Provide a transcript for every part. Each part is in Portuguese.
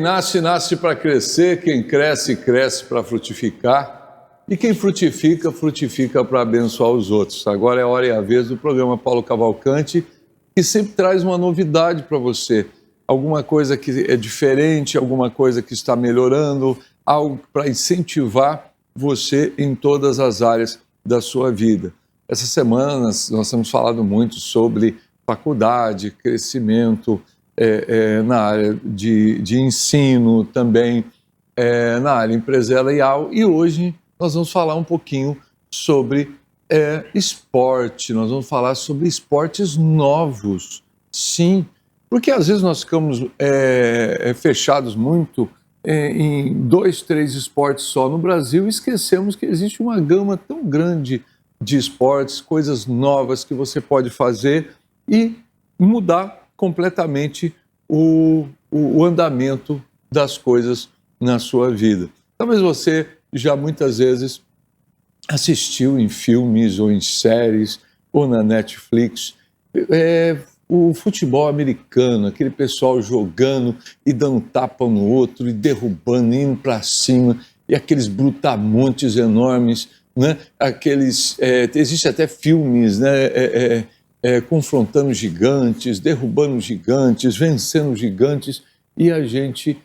Quem nasce, nasce para crescer, quem cresce, cresce para frutificar, e quem frutifica, frutifica para abençoar os outros. Agora é a hora e a vez do programa Paulo Cavalcante, que sempre traz uma novidade para você, alguma coisa que é diferente, alguma coisa que está melhorando, algo para incentivar você em todas as áreas da sua vida. Essas semanas nós temos falado muito sobre faculdade, crescimento, na área de ensino, também na área empresarial, e hoje nós vamos falar um pouquinho sobre esporte, nós vamos falar sobre esportes novos, sim, porque às vezes nós ficamos fechados muito em 2, 3 esportes só no Brasil e esquecemos que existe uma gama tão grande de esportes, coisas novas que você pode fazer e mudar completamente o andamento das coisas na sua vida. Talvez você já muitas vezes assistiu em filmes ou em séries ou na Netflix o futebol americano, aquele pessoal jogando e dando tapa um no outro e derrubando, indo para cima, e aqueles brutamontes enormes, né? Existem até filmes, né? Confrontando gigantes, derrubando gigantes, vencendo gigantes, e a gente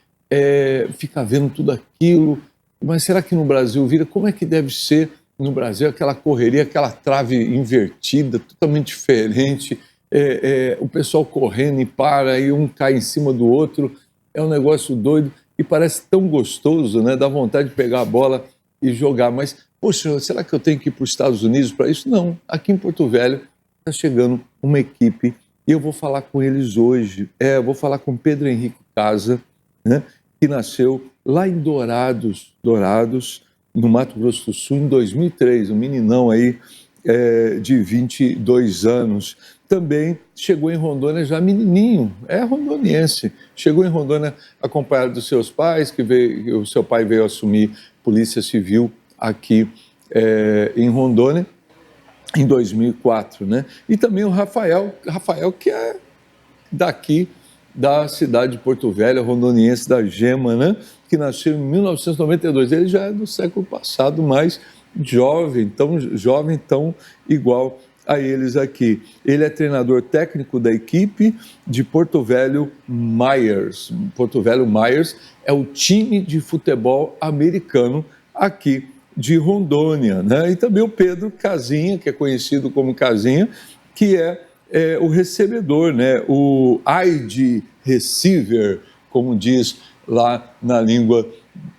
fica vendo tudo aquilo. Mas será que no Brasil vira? Como é que deve ser no Brasil aquela correria, aquela trave invertida, totalmente diferente, o pessoal correndo e para, e um cai em cima do outro, é um negócio doido e parece tão gostoso, né? Dá vontade de pegar a bola e jogar, mas, poxa, será que eu tenho que ir para os Estados Unidos para isso? Não, aqui em Porto Velho está chegando uma equipe e eu vou falar com eles hoje. Eu vou falar com Pedro Henrique Casa, né, que nasceu lá em Dourados, no Mato Grosso do Sul, em 2003, um meninão aí de 22 anos. Também chegou em Rondônia já menininho, rondoniense. Chegou em Rondônia acompanhado dos seus pais, o seu pai veio assumir Polícia Civil aqui em Rondônia, em 2004, né? E também o Rafael que é daqui da cidade de Porto Velho, rondoniense da Gema, né? Que nasceu em 1992. Ele já é do século passado, mas jovem, tão igual a eles aqui. Ele é treinador técnico da equipe de Porto Velho Myers. Porto Velho Myers é o time de futebol americano aqui de Rondônia, né? E também o Pedro Casinha, que é conhecido como Casinha, que é o recebedor, né? O wide receiver, como diz lá na língua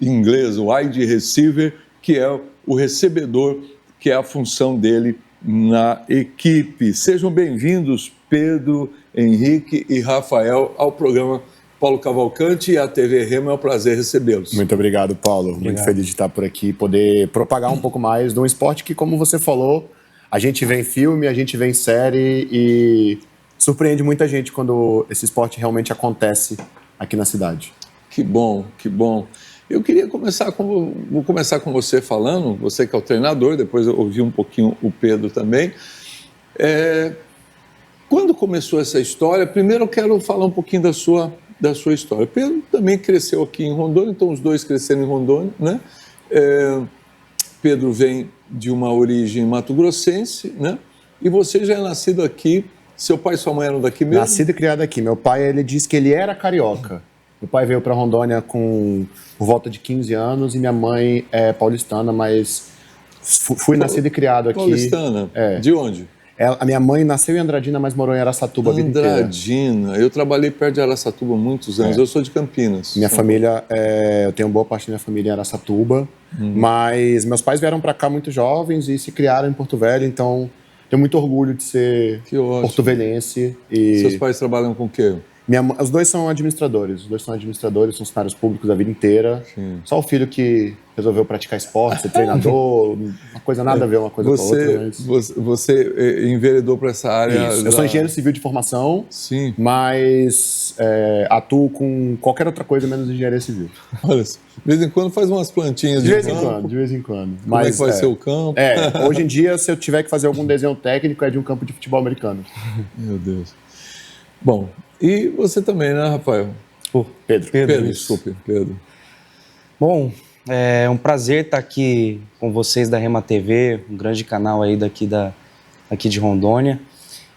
inglesa, o wide receiver, que é o recebedor, que é a função dele na equipe. Sejam bem-vindos, Pedro, Henrique e Rafael, ao programa Paulo Cavalcante e à TV Rema. É um prazer recebê-los. Muito obrigado, Paulo. Obrigado. Muito feliz de estar por aqui, poder propagar um pouco mais de um esporte que, como você falou, a gente vê em filme, a gente vê em série e surpreende muita gente quando esse esporte realmente acontece aqui na cidade. Que bom, que bom. Eu queria vou começar com você falando, você que é o treinador, depois eu ouvi um pouquinho o Pedro também. Quando começou essa história, primeiro eu quero falar um pouquinho da sua história. Pedro também cresceu aqui em Rondônia, então os dois cresceram em Rondônia, né? Pedro vem de uma origem mato-grossense, né? E você já é nascido aqui, seu pai e sua mãe eram daqui mesmo? Nascido e criado aqui. Meu pai, ele disse que ele era carioca. Meu pai veio para Rondônia por volta de 15 anos e minha mãe é paulistana, mas fui nascido e criado aqui. Paulistana? De onde? A minha mãe nasceu em Andradina, mas morou em Araçatuba a vida inteira. Andradina. Eu trabalhei perto de Araçatuba há muitos anos. Eu sou de Campinas. Minha família, eu tenho boa parte da minha família em Araçatuba, mas meus pais vieram para cá muito jovens e se criaram em Porto Velho, então tenho muito orgulho de ser porto-velhense. Seus pais trabalham com o quê? Os dois são administradores, funcionários públicos a vida inteira. Sim. Só o filho que resolveu praticar esporte, ser treinador, uma coisa nada a ver uma coisa com a outra. Mas... Você enveredou para essa área? Isso. Eu sou engenheiro civil de formação, sim, mas atuo com qualquer outra coisa menos engenharia civil. Olha, de vez em quando faz umas plantinhas de campo. De vez em quando. Como é que vai ser o campo? Hoje em dia, se eu tiver que fazer algum desenho técnico, é de um campo de futebol americano. Meu Deus. Bom, e você também, né, Rafael? Pedro, desculpe, Pedro. Bom, é um prazer estar aqui com vocês da Rema TV, um grande canal aí daqui de Rondônia.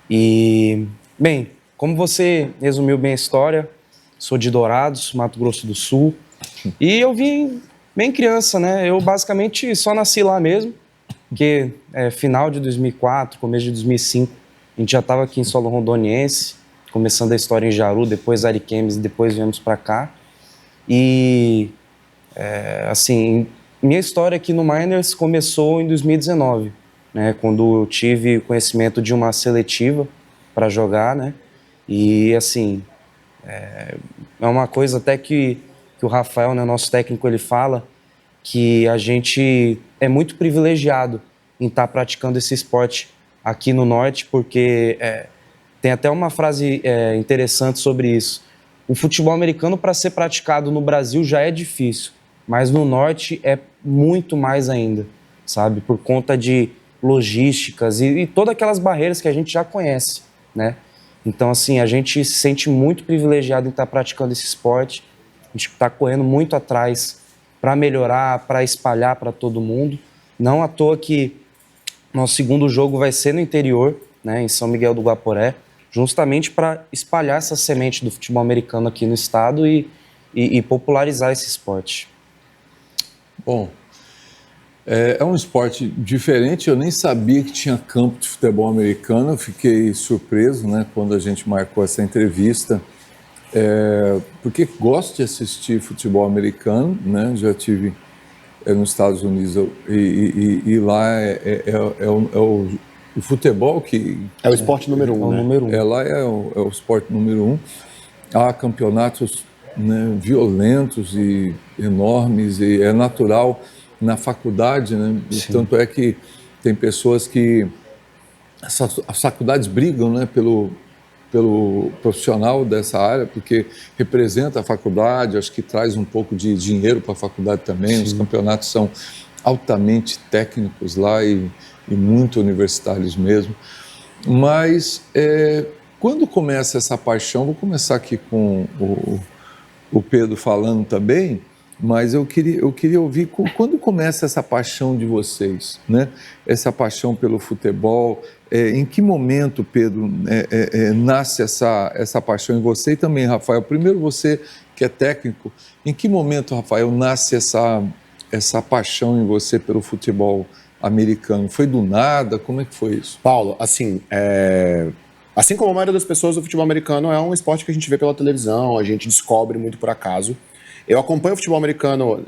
E, bem, como você resumiu bem a história, sou de Dourados, Mato Grosso do Sul, e eu vim bem criança, né? Eu basicamente só nasci lá mesmo, porque final de 2004, começo de 2005, a gente já estava aqui em solo rondoniense, começando a história em Jaru, depois Ariquemes e depois viemos para cá. E, assim, minha história aqui no Miners começou em 2019, né, quando eu tive conhecimento de uma seletiva para jogar, né? E, assim, é uma coisa até que o Rafael, né, nosso técnico, ele fala que a gente é muito privilegiado em estar praticando esse esporte aqui no Norte, porque tem até uma frase interessante sobre isso. O futebol americano, para ser praticado no Brasil, já é difícil, mas no Norte é muito mais ainda, sabe? Por conta de logísticas e todas aquelas barreiras que a gente já conhece, né? Então, assim, a gente se sente muito privilegiado em estar praticando esse esporte. A gente está correndo muito atrás para melhorar, para espalhar para todo mundo. Não à toa que nosso segundo jogo vai ser no interior, né, em São Miguel do Guaporé, justamente para espalhar essa semente do futebol americano aqui no estado e popularizar esse esporte. Bom, é um esporte diferente, eu nem sabia que tinha campo de futebol americano, eu fiquei surpreso, né, quando a gente marcou essa entrevista, porque gosto de assistir futebol americano, né, já tive nos Estados Unidos e lá o futebol que... É o esporte número um, né? Número um. Lá é o esporte número um. Há campeonatos, né, violentos e enormes, e é natural na faculdade, né? Tanto é que tem pessoas que... As faculdades brigam, né, pelo profissional dessa área, porque representa a faculdade, acho que traz um pouco de dinheiro para a faculdade também. Sim. Os campeonatos são altamente técnicos lá e muito universitários mesmo. Mas quando começa essa paixão, vou começar aqui com o Pedro falando também, mas eu queria ouvir quando começa essa paixão de vocês, né? Essa paixão pelo futebol. Em que momento, Pedro, nasce essa paixão em você e também, Rafael? Primeiro você, que é técnico, em que momento, Rafael, nasce essa paixão em você pelo futebol americano? Foi do nada? Como é que foi isso? Paulo, assim como a maioria das pessoas, o futebol americano é um esporte que a gente vê pela televisão, a gente descobre muito por acaso. Eu acompanho o futebol americano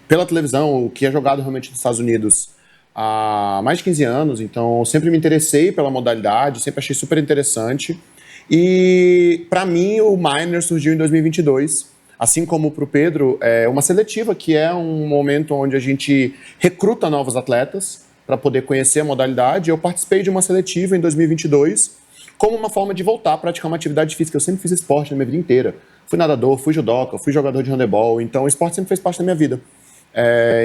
pela televisão, o que é jogado realmente nos Estados Unidos há mais de 15 anos, então sempre me interessei pela modalidade, sempre achei super interessante. E para mim o Miners surgiu em 2022, assim como para o Pedro, uma seletiva, que é um momento onde a gente recruta novos atletas para poder conhecer a modalidade. Eu participei de uma seletiva em 2022 como uma forma de voltar a praticar uma atividade física. Eu sempre fiz esporte na minha vida inteira. Fui nadador, fui judoca, fui jogador de handebol, então o esporte sempre fez parte da minha vida.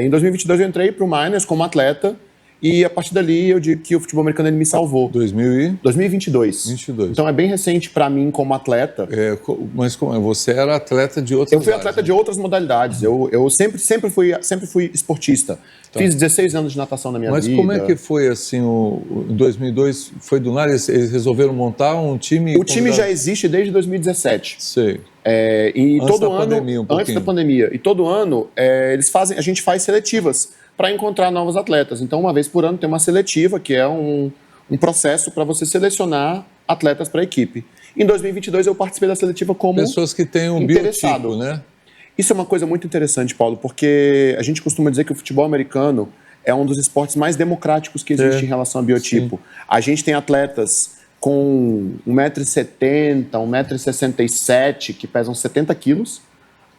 Em 2022 eu entrei para o Miners como atleta e a partir dali eu digo que o futebol americano ele me salvou. 2022. Então é bem recente para mim como atleta. Mas como é? Você era atleta de outras Eu fui atleta de outras modalidades. Eu sempre fui esportista. Tá. Fiz 16 anos de natação na minha vida. Mas como é que foi assim, em 2002, foi do nada, eles resolveram montar um time? O time já existe desde 2017. Sei. E antes todo da ano, pandemia, antes da pandemia. E todo ano a gente faz seletivas para encontrar novos atletas. Então, uma vez por ano tem uma seletiva, que é um processo para você selecionar atletas para a equipe. Em 2022 eu participei da seletiva como pessoas que têm um biotipo, né? Isso é uma coisa muito interessante, Paulo, porque a gente costuma dizer que o futebol americano é um dos esportes mais democráticos que existe em relação a biotipo. Sim. A gente tem atletas com 1,70m, 1,67m, que pesam 70 quilos,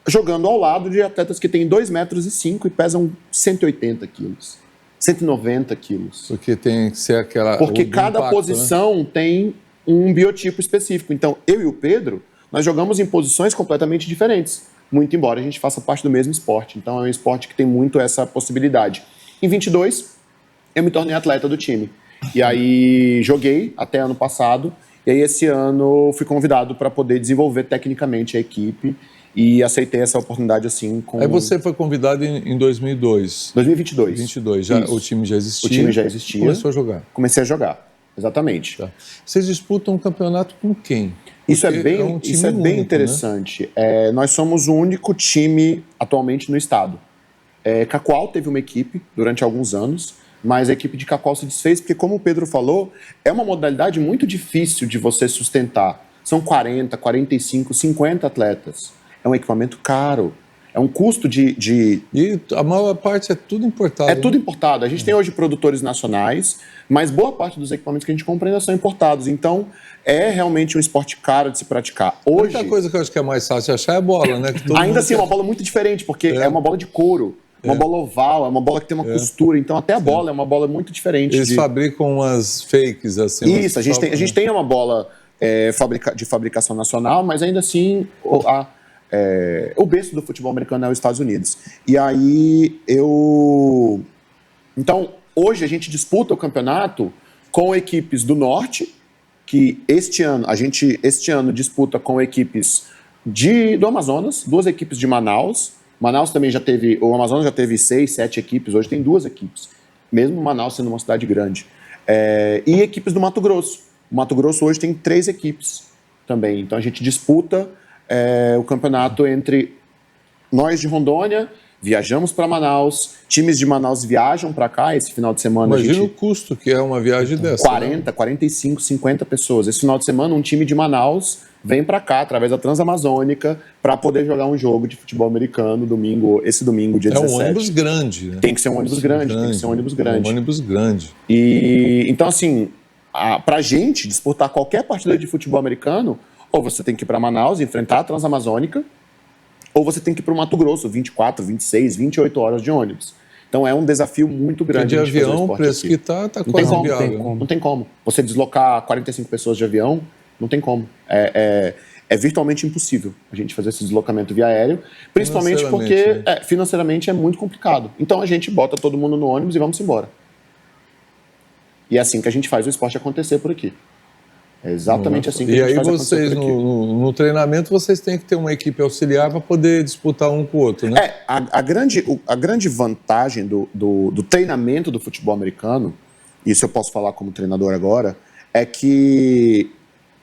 jogando ao lado de atletas que têm 2,05 m e pesam 180 quilos, 190 quilos. Porque tem que ser aquela... Porque cada impacto, posição, né, tem um biotipo específico. Então, eu e o Pedro, nós jogamos em posições completamente diferentes, muito embora a gente faça parte do mesmo esporte. Então, é um esporte que tem muito essa possibilidade. Em 22, eu me tornei atleta do time. E aí, joguei até ano passado. E aí esse ano fui convidado para poder desenvolver tecnicamente a equipe e aceitei essa oportunidade assim com... Aí você foi convidado em 2002. 2022. 2022, já, o time já existia. O time já existia. Começou a jogar. Comecei a jogar, exatamente. Tá. Vocês disputam um campeonato com quem? Isso é Porque bem, time isso é bem único, interessante. Né? Nós somos o único time atualmente no estado. Cacoal teve uma equipe durante alguns anos, mas a equipe de Cacoal se desfez porque, como o Pedro falou, é uma modalidade muito difícil de você sustentar. São 40, 45, 50 atletas. É um equipamento caro. É um custo de... E a maior parte é tudo importado. É tudo importado. A gente tem hoje produtores nacionais, mas boa parte dos equipamentos que a gente compra ainda são importados. Então, é realmente um esporte caro de se praticar. Hoje, a única coisa que eu acho que é mais fácil de achar é a bola, né? Que todo ainda mundo assim, é uma bola muito diferente, porque é uma bola de couro, uma bola oval, é uma bola que tem uma costura. Então, até a bola é uma bola muito diferente. Eles fabricam umas fakes, assim. Isso, a gente tem uma bola de fabricação nacional, mas ainda assim... o berço do futebol americano é os Estados Unidos. E aí Então, hoje a gente disputa o campeonato com equipes do norte, que este ano disputa com equipes do Amazonas, 2 equipes de Manaus. Manaus também o Amazonas já teve 6, 7 equipes, hoje tem 2 equipes, mesmo Manaus sendo uma cidade grande. E equipes do Mato Grosso. O Mato Grosso hoje tem 3 equipes também. Então a gente disputa o campeonato entre nós de Rondônia, viajamos para Manaus, times de Manaus viajam para cá esse final de semana. Imagina o custo que é uma viagem dessa. 40, né? 45, 50 pessoas. Esse final de semana um time de Manaus vem para cá, através da Transamazônica, para poder jogar um jogo de futebol americano esse domingo, dia 17. É um ônibus grande, né? Tem que ser um ônibus grande, tem que ser um ônibus grande. Um ônibus grande. E, então, assim, pra gente disputar qualquer partida de futebol americano, ou você tem que ir para Manaus e enfrentar a Transamazônica, ou você tem que ir para o Mato Grosso, 24, 26, 28 horas de ônibus. Então é um desafio muito grande. Porque de avião, o preço que tá quase inviável. Não tem como. Você deslocar 45 pessoas de avião, não tem como. É virtualmente impossível a gente fazer esse deslocamento via aéreo, principalmente porque financeiramente é muito complicado. Então a gente bota todo mundo no ônibus e vamos embora. E é assim que a gente faz o esporte acontecer por aqui. É exatamente assim que a gente faz acontecer por aqui. E aí vocês, no treinamento, vocês têm que ter uma equipe auxiliar para poder disputar um com o outro, né? A grande vantagem do treinamento do futebol americano, isso eu posso falar como treinador agora, é que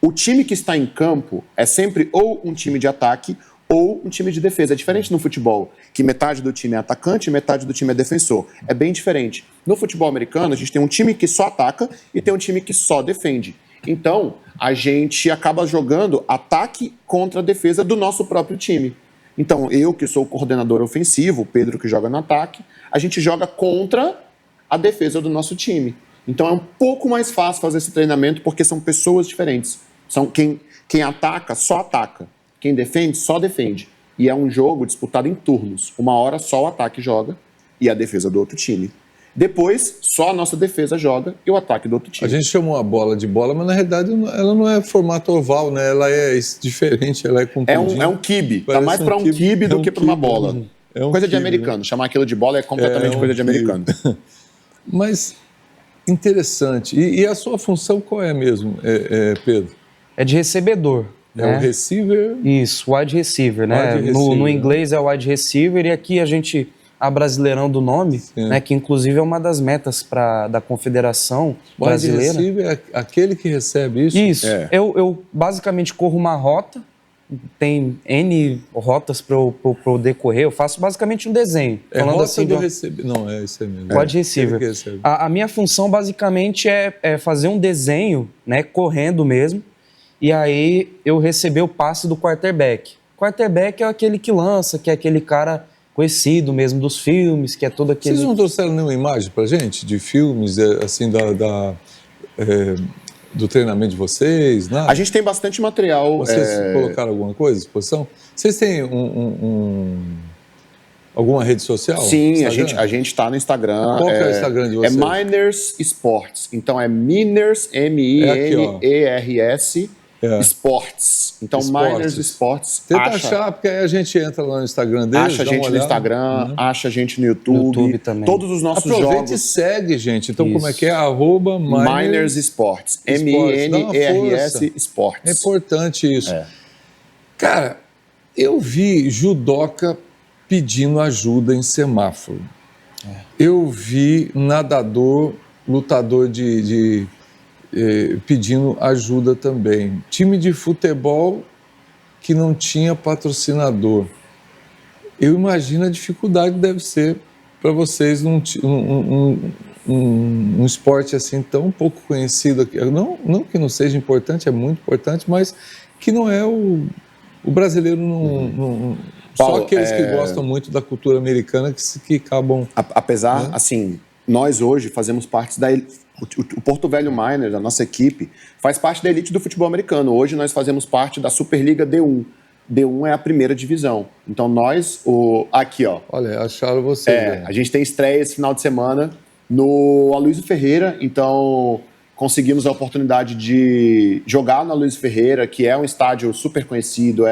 o time que está em campo é sempre ou um time de ataque ou um time de defesa. É diferente no futebol, que metade do time é atacante e metade do time é defensor. É bem diferente. No futebol americano, a gente tem um time que só ataca e tem um time que só defende. Então, a gente acaba jogando ataque contra a defesa do nosso próprio time. Então, eu que sou o coordenador ofensivo, o Pedro que joga no ataque, a gente joga contra a defesa do nosso time. Então, é um pouco mais fácil fazer esse treinamento porque são pessoas diferentes. Quem ataca, só ataca. Quem defende, só defende. E é um jogo disputado em turnos. Uma hora só o ataque joga e a defesa do outro time. Depois, só a nossa defesa joga e o ataque do outro time. A gente chamou a bola de bola, mas na realidade ela não é formato oval, né? Ela é diferente, ela é compridinha. É um quibe. Tá mais para um quibe do que para uma bola. Coisa de americano. Né? Chamar aquilo de bola é completamente coisa de americano. Mas, interessante. E a sua função qual é mesmo, Pedro? É de recebedor. É o receiver? Isso, wide receiver, né? Wide receiver. No inglês é wide receiver e aqui a gente abrasileirão do nome, né, que inclusive é uma das metas da Confederação Brasileira. Wide receiver é aquele que recebe isso? Isso. Eu basicamente corro uma rota, tem N rotas para eu decorrer, eu faço basicamente um desenho. Falando rota assim, do receiver. Não, é isso aí mesmo. Wide receiver. A minha função basicamente é fazer um desenho, né, correndo mesmo, e aí eu receber o passe do quarterback. Quarterback é aquele que lança, que é aquele cara conhecido mesmo dos filmes, que é todo aquele... Vocês não trouxeram nenhuma imagem pra gente de filmes, assim, do treinamento de vocês? Nada? A gente tem bastante material. Vocês colocaram alguma coisa à disposição? Vocês têm alguma rede social? Sim, a gente tá no Instagram. Qual que é o Instagram de vocês? É Miners Sports. Então é Miners, M-I-N-E-R-S, Sports. Então, Esportes. Miners Sports. Tenta achar, porque aí a gente entra lá no Instagram deles. Acha a gente no Instagram, acha a gente no YouTube também. Todos os nossos Aproveita jogos. e segue, gente. Então, Isso. como é que é? Miners Sports. M-I-N-E-R-S Sports. É importante isso. Cara, eu vi judoca pedindo ajuda em semáforo. Eu vi nadador, lutador pedindo ajuda também. Time de futebol que não tinha patrocinador. Eu imagino a dificuldade que deve ser para vocês um esporte assim tão pouco conhecido aqui. Não que não seja importante, é muito importante, mas que não é o brasileiro Paulo, só aqueles que gostam muito da cultura americana que acabam... Apesar, assim, nós hoje fazemos parte da... O Porto Velho Miners, a nossa equipe, faz parte da elite do futebol americano. Hoje nós fazemos parte da Superliga D1. D1 é a primeira divisão. Então nós, aqui ó. Olha, acharam você. Né? A gente tem estreia esse final de semana no Aloysio Ferreira. Então conseguimos a oportunidade de jogar no Aloysio Ferreira, que é um estádio super conhecido.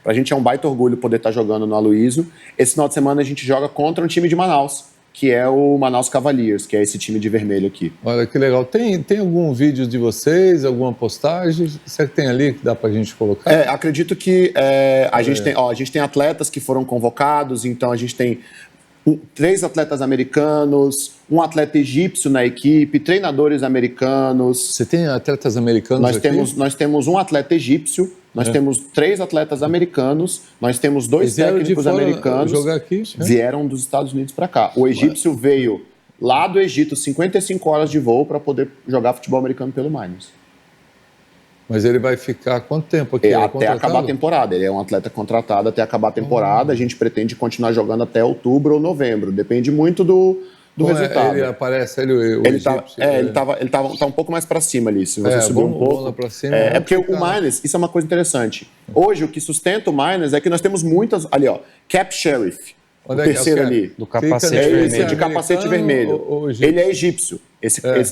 Pra gente é um baita orgulho poder estar jogando no Aloysio. Esse final de semana a gente joga contra um time de Manaus, que é o Manaus Cavaliers, que é esse time de vermelho aqui. Olha que legal. Tem algum vídeo de vocês, alguma postagem? Será que tem ali que dá pra gente colocar? Acredito que a gente tem atletas que foram convocados, então a gente tem 3 atletas americanos, um atleta egípcio na equipe, treinadores americanos. Você tem atletas americanos aqui? Nós temos um atleta egípcio, nós temos 3 atletas americanos, nós temos 2 técnicos americanos. Jogar aqui? Vieram dos Estados Unidos para cá. O egípcio veio lá do Egito, 55 horas de voo para poder jogar futebol americano pelo Miners. Mas ele vai ficar quanto tempo aqui? Até acabar a temporada. Ele é um atleta contratado até acabar a temporada. A gente pretende continuar jogando até outubro ou novembro. Depende muito do resultado. Ele aparece, ele tá um pouco mais para cima ali. Se você subir um pouco. Lá pra cima, porque o Miners, isso é uma coisa interessante. Hoje, o que sustenta o Miners é que nós temos muitas. Ali, ó, Cap Sheriff. O terceiro ali. Do capacete vermelho. De capacete vermelho. Ele é egípcio.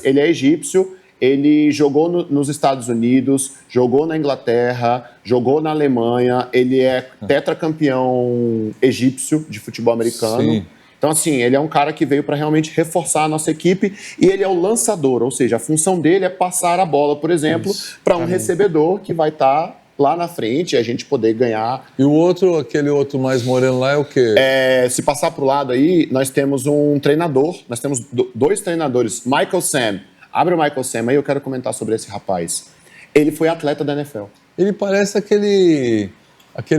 Ele é egípcio. Ele jogou nos Estados Unidos, jogou na Inglaterra, jogou na Alemanha. Ele é tetracampeão egípcio de futebol americano. Sim. Então, assim, ele é um cara que veio para realmente reforçar a nossa equipe e ele é o lançador, ou seja, a função dele é passar a bola, por exemplo, para um recebedor que vai estar lá na frente e a gente poder ganhar. E o outro, aquele outro mais moreno lá é o quê? Se passar para o lado aí, nós temos um treinador, nós temos 2 treinadores, Michael Sam. Abre o Michael Sam aí, eu quero comentar sobre esse rapaz. Ele foi atleta da NFL. Ele parece aquele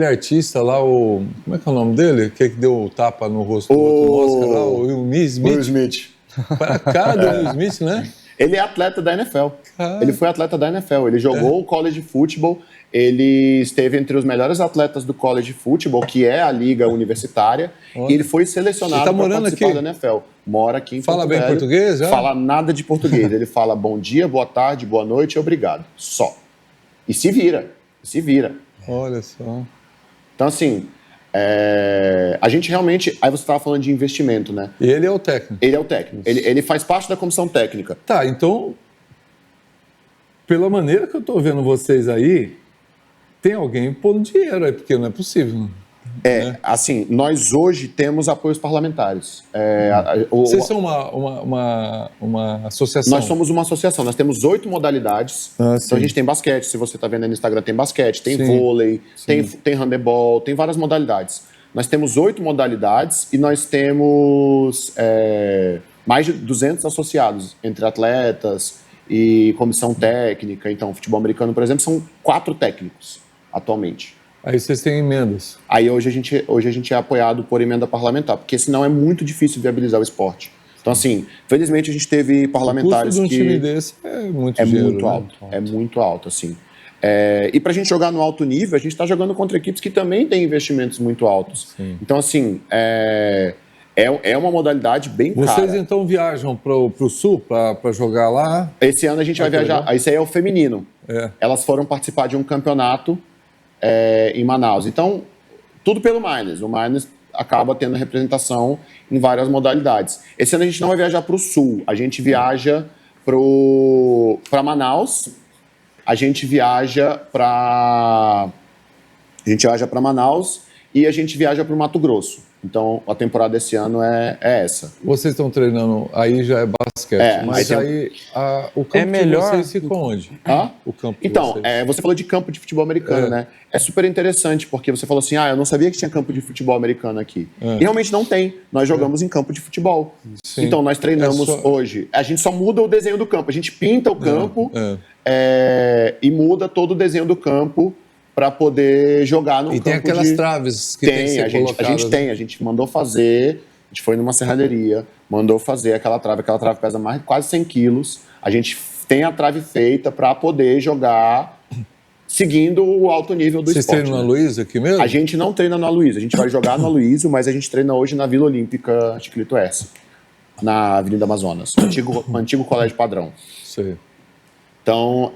artista lá, como é que é o nome dele? Que deu o tapa no rosto do outro Oscar lá, o Will Smith. Will Smith. Para a cara do Will Smith, né? Ele é atleta da NFL. Cara. Ele foi atleta da NFL. Ele jogou o college football. Ele esteve entre os melhores atletas do college football, que é a liga universitária. Olha. E ele foi selecionado para participar aqui? da NFL. Mora aqui em Fala Porto bem Velho. português? Já? Fala nada de português. Ele fala bom dia, boa tarde, boa noite e obrigado. Só. E se vira. Se vira. Olha só. Então, assim, a gente realmente... Aí você estava falando de investimento, né? E ele é o técnico. Ele é o técnico. Ele faz parte da comissão técnica. Tá, então, pela maneira que eu estou vendo vocês aí, tem alguém pondo dinheiro aí, porque não é possível. Assim, nós hoje temos apoios parlamentares. Vocês são uma associação? Nós somos uma associação, nós temos 8 modalidades. Então a gente tem basquete, se você está vendo aí no Instagram, tem basquete, tem vôlei, tem handebol, tem várias modalidades. Nós temos 8 modalidades e nós temos mais de 200 associados, entre atletas e comissão técnica. Então, futebol americano, por exemplo, são 4 técnicos atualmente. Aí vocês têm emendas. Aí hoje a gente é apoiado por emenda parlamentar, porque senão é muito difícil viabilizar o esporte. Então, assim, felizmente a gente teve parlamentares que... O custo de um que... time desse é muito dinheiro, muito alto, é muito alto, assim. E para a gente jogar no alto nível, a gente está jogando contra equipes que também têm investimentos muito altos. Sim. Então, assim, é uma modalidade bem cara. Vocês então viajam para o sul para jogar lá? Esse ano a gente vai viajar. Esse aí é o feminino. Elas foram participar de um campeonato em Manaus. Então, tudo pelo Miners. O Miners acaba tendo representação em várias modalidades. Esse ano a gente não vai viajar para o sul. A gente viaja para Manaus a gente viaja para Manaus e a gente viaja para o Mato Grosso. Então, a temporada desse ano é essa. Vocês estão treinando, aí já é basquete, mas aí o campo melhor... de vocês fica onde? O campo de Então, vocês. você falou de campo de futebol americano, né? É super interessante, porque você falou assim, eu não sabia que tinha campo de futebol americano aqui. E realmente não tem. Nós jogamos em campo de futebol. Sim. Então, nós treinamos hoje. A gente só muda o desenho do campo. A gente pinta o campo e muda todo o desenho do campo para poder jogar no campo. E tem aquelas traves que tem que ser colocadas. A gente mandou fazer, a gente foi numa serralheria, mandou fazer aquela trave pesa quase 100 quilos, a gente tem a trave feita para poder jogar seguindo o alto nível do esporte. Vocês treinam na Luísa aqui mesmo? A gente não treina na Luísa, a gente vai jogar na Luísa, mas a gente treina hoje na Vila Olímpica Chiquilito S, na Avenida Amazonas, antigo Colégio Padrão. Sei. Então,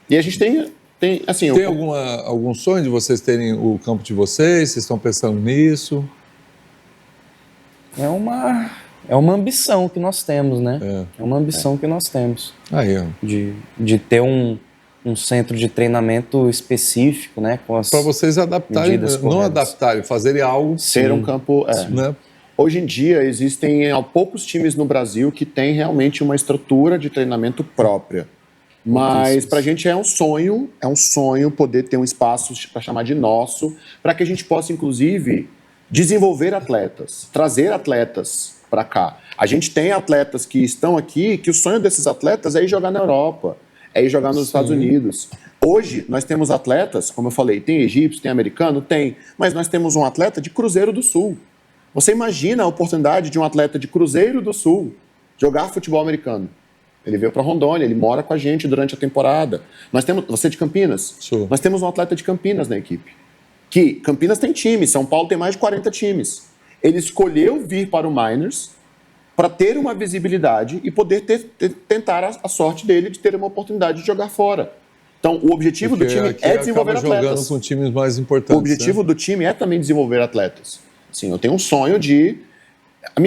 e a gente tem assim, algum sonho de vocês terem o campo de vocês? Vocês estão pensando nisso? É uma ambição que nós temos, né? É uma ambição que nós temos. De ter um centro de treinamento específico, né? Para vocês adaptarem, não adaptarem, fazerem algo. Ser um campo. Né? Hoje em dia, existem poucos times no Brasil que têm realmente uma estrutura de treinamento própria. Mas para a gente é um sonho poder ter um espaço para chamar de nosso, para que a gente possa, inclusive, desenvolver atletas, trazer atletas para cá. A gente tem atletas que estão aqui, que o sonho desses atletas é ir jogar na Europa, é ir jogar nos Estados Unidos. Hoje, nós temos atletas, como eu falei, tem egípcio, tem americano, mas nós temos um atleta de Cruzeiro do Sul. Você imagina a oportunidade de um atleta de Cruzeiro do Sul jogar futebol americano? Ele veio para Rondônia, ele mora com a gente durante a temporada. Você é de Campinas? Sou. Nós temos um atleta de Campinas na equipe. Que Campinas tem time, São Paulo tem mais de 40 times. Ele escolheu vir para o Miners para ter uma visibilidade e poder tentar a sorte dele de ter uma oportunidade de jogar fora. Então, o objetivo do time é desenvolver atletas. Jogando com times mais importantes. O objetivo do time é também desenvolver atletas. Sim, eu tenho um sonho de... A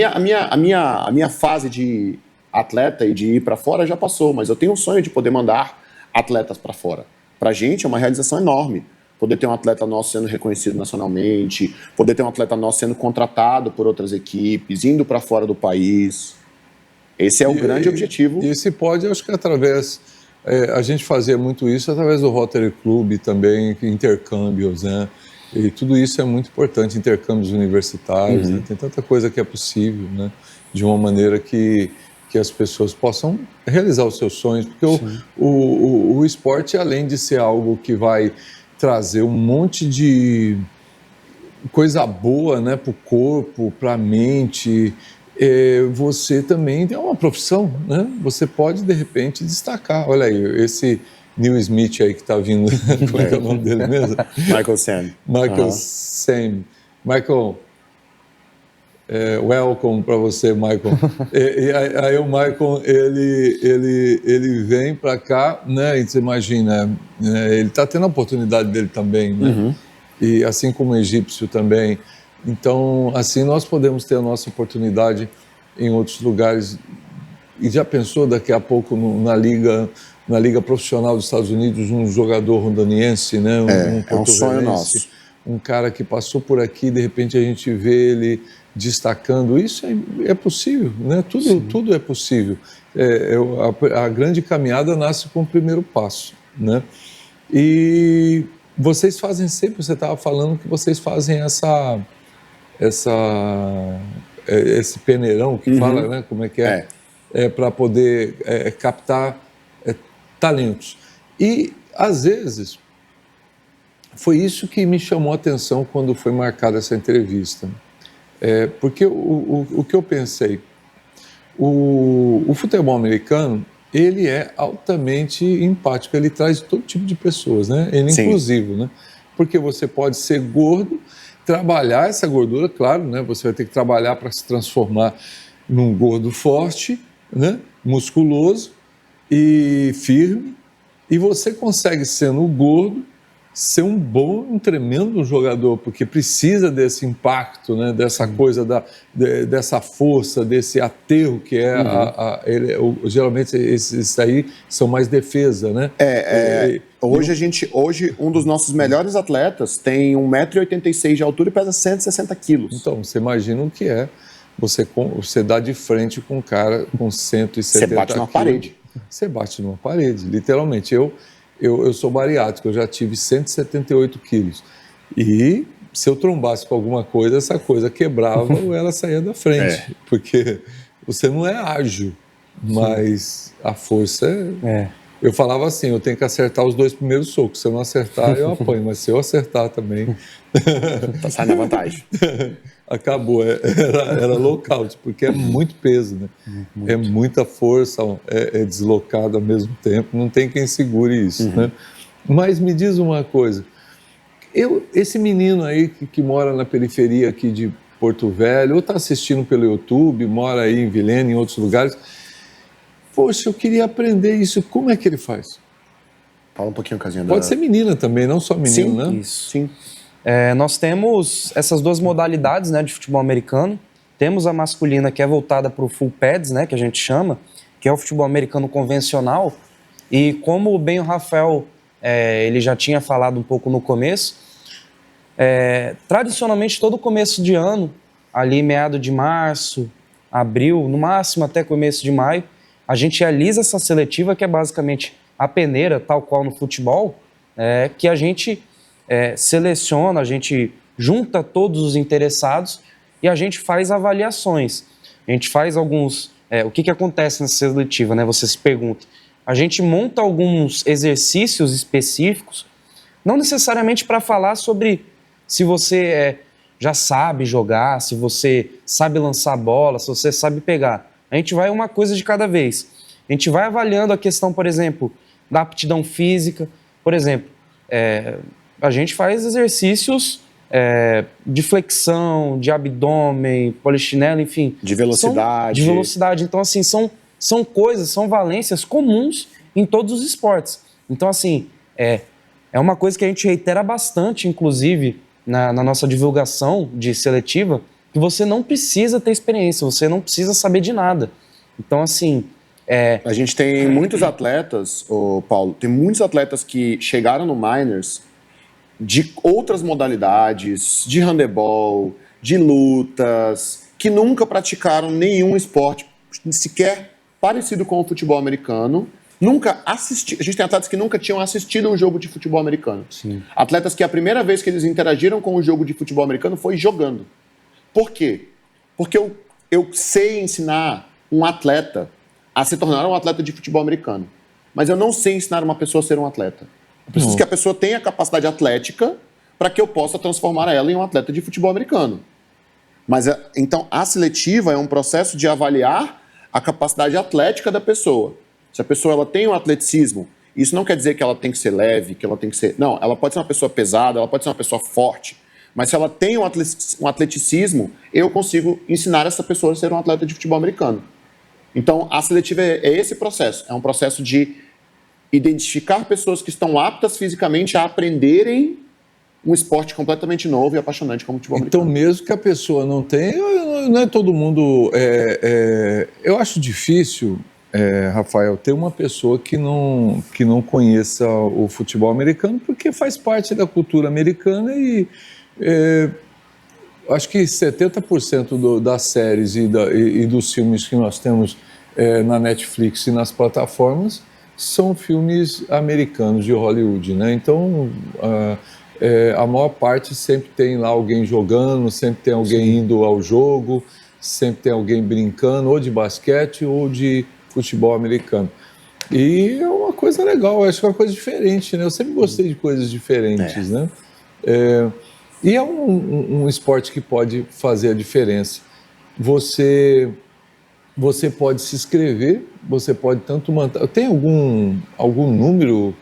minha fase de atleta e de ir para fora já passou, mas eu tenho um sonho de poder mandar atletas para fora. Para a gente é uma realização enorme poder ter um atleta nosso sendo reconhecido nacionalmente, poder ter um atleta nosso sendo contratado por outras equipes, indo para fora do país. Esse é o grande objetivo. E se pode, acho que através... a gente fazia muito isso através do Rotary Club também, intercâmbios, né? E tudo isso é muito importante, intercâmbios universitários, né? Tem tanta coisa que é possível, né? De uma maneira que as pessoas possam realizar os seus sonhos, porque o esporte, além de ser algo que vai trazer um monte de coisa boa, né, para o corpo, para a mente, você também tem uma profissão, né? Você pode, de repente, destacar. Olha aí, esse Neil Smith aí que está vindo, como é que é o nome dele mesmo? Michael Sam. Michael Sam. Michael... welcome para você, Michael. Aí o Michael, ele vem para cá, né? E você imagina, ele está tendo a oportunidade dele também, né? E assim como o egípcio também. Então, assim, nós podemos ter a nossa oportunidade em outros lugares. E já pensou daqui a pouco na liga profissional dos Estados Unidos, um jogador rondoniense, né? É um sonho nosso. Um cara que passou por aqui, de repente a gente vê ele destacando. Isso é possível, né? Tudo é possível. A grande caminhada nasce com o primeiro passo, né? E vocês fazem sempre, você estava falando que vocês fazem esse peneirão que fala, né? Como é que é? Para poder captar talentos. E, às vezes, foi isso que me chamou a atenção quando foi marcada essa entrevista. Porque o que eu pensei, o futebol americano, ele é altamente empático, ele traz todo tipo de pessoas, né? Ele é inclusivo, né? Porque você pode ser gordo, trabalhar essa gordura, claro, né? Você vai ter que trabalhar para se transformar num gordo forte, né? Musculoso e firme, e você consegue, sendo gordo, ser um tremendo jogador, porque precisa desse impacto, né? Dessa coisa, dessa força, desse aterro que é geralmente esses aí são mais defesa, né? Hoje um dos nossos melhores atletas tem 1,86 m de altura e pesa 160 quilos. Então, você imagina o que é você dar de frente com um cara com 170 quilos. Você bate numa parede. Você bate numa parede, literalmente. Eu sou bariátrico, eu já tive 178 quilos. E se eu trombasse com alguma coisa, essa coisa quebrava ou ela saía da frente. Porque você não é ágil, mas a força é... Eu falava assim, eu tenho que acertar os 2 primeiros socos. Se eu não acertar, eu apanho. Mas se eu acertar também... Tá saindo a vantagem. Acabou. Era lockout, porque é muito peso, né? Muito. É muita força, é deslocado ao mesmo tempo. Não tem quem segure isso, né? Mas me diz uma coisa. Esse menino aí que mora na periferia aqui de Porto Velho, ou está assistindo pelo YouTube, mora aí em Vilhena, em outros lugares... Poxa, eu queria aprender isso. Como é que ele faz? Fala um pouquinho, Casinha. Pode ser menina também, não só menino, sim, né? Isso. Sim. Nós temos essas 2 modalidades, né, de futebol americano. Temos a masculina, que é voltada para o full pads, né, que a gente chama, que é o futebol americano convencional. E como bem o Rafael ele já tinha falado um pouco no começo, tradicionalmente todo começo de ano, ali meado de março, abril, no máximo até começo de maio, a gente realiza essa seletiva, que é basicamente a peneira, tal qual no futebol, que a gente seleciona, a gente junta todos os interessados e a gente faz avaliações. A gente faz alguns... o que acontece nessa seletiva, né? Você se pergunta. A gente monta alguns exercícios específicos, não necessariamente para falar sobre se você já sabe jogar, se você sabe lançar bola, se você sabe pegar. A gente vai uma coisa de cada vez. A gente vai avaliando a questão, por exemplo, da aptidão física. Por exemplo, a gente faz exercícios de flexão, de abdômen, polichinelo, enfim. De velocidade. De velocidade. Então, assim, são coisas, são valências comuns em todos os esportes. Então, assim, é uma coisa que a gente reitera bastante, inclusive, na nossa divulgação de seletiva, que você não precisa ter experiência, você não precisa saber de nada. Então, assim... A gente tem muitos atletas, Paulo, tem muitos atletas que chegaram no Miners de outras modalidades, de handebol, de lutas, que nunca praticaram nenhum esporte sequer parecido com o futebol americano, nunca assistiram. A gente tem atletas que nunca tinham assistido um jogo de futebol americano. Sim. Atletas que a primeira vez que eles interagiram com o jogo de futebol americano foi jogando. Por quê? Porque eu sei ensinar um atleta a se tornar um atleta de futebol americano, mas eu não sei ensinar uma pessoa a ser um atleta. Eu preciso que a pessoa tenha capacidade atlética para que eu possa transformar ela em um atleta de futebol americano. Mas então a seletiva é um processo de avaliar a capacidade atlética da pessoa. Se a pessoa ela tem um atleticismo, isso não quer dizer que ela tem que ser leve, que ela tem que ser... Não, ela pode ser uma pessoa pesada, ela pode ser uma pessoa forte, mas se ela tem um atleticismo, eu consigo ensinar essa pessoa a ser um atleta de futebol americano. Então, a seletiva é esse processo. É um processo de identificar pessoas que estão aptas fisicamente a aprenderem um esporte completamente novo e apaixonante como o futebol americano. Então, mesmo que a pessoa não tenha, não é todo mundo... eu acho difícil, Rafael, ter uma pessoa que não conheça o futebol americano, porque faz parte da cultura americana e... acho que 70% das séries e dos filmes que nós temos na Netflix e nas plataformas são filmes americanos de Hollywood, né? Então, a maior parte sempre tem lá alguém jogando, sempre tem alguém indo ao jogo, sempre tem alguém brincando, ou de basquete ou de futebol americano. E é uma coisa legal, acho que é uma coisa diferente, né? Eu sempre gostei de coisas diferentes, né? E é um esporte que pode fazer a diferença. Você pode se inscrever, você pode tanto mandar... Tem algum número?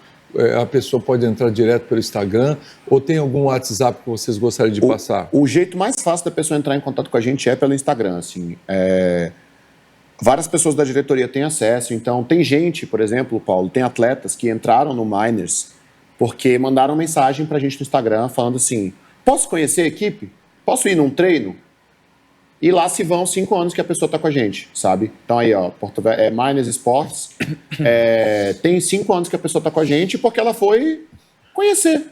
A pessoa pode entrar direto pelo Instagram? Ou tem algum WhatsApp que vocês gostariam de passar? O jeito mais fácil da pessoa entrar em contato com a gente é pelo Instagram. Assim. Várias pessoas da diretoria têm acesso. Então, tem gente, por exemplo, Paulo, tem atletas que entraram no Miners porque mandaram mensagem pra gente no Instagram falando assim, posso conhecer a equipe? Posso ir num treino? E lá se vão 5 anos que a pessoa tá com a gente, sabe? Então aí, ó, Miners Sports, tem 5 anos que a pessoa tá com a gente porque ela foi conhecer.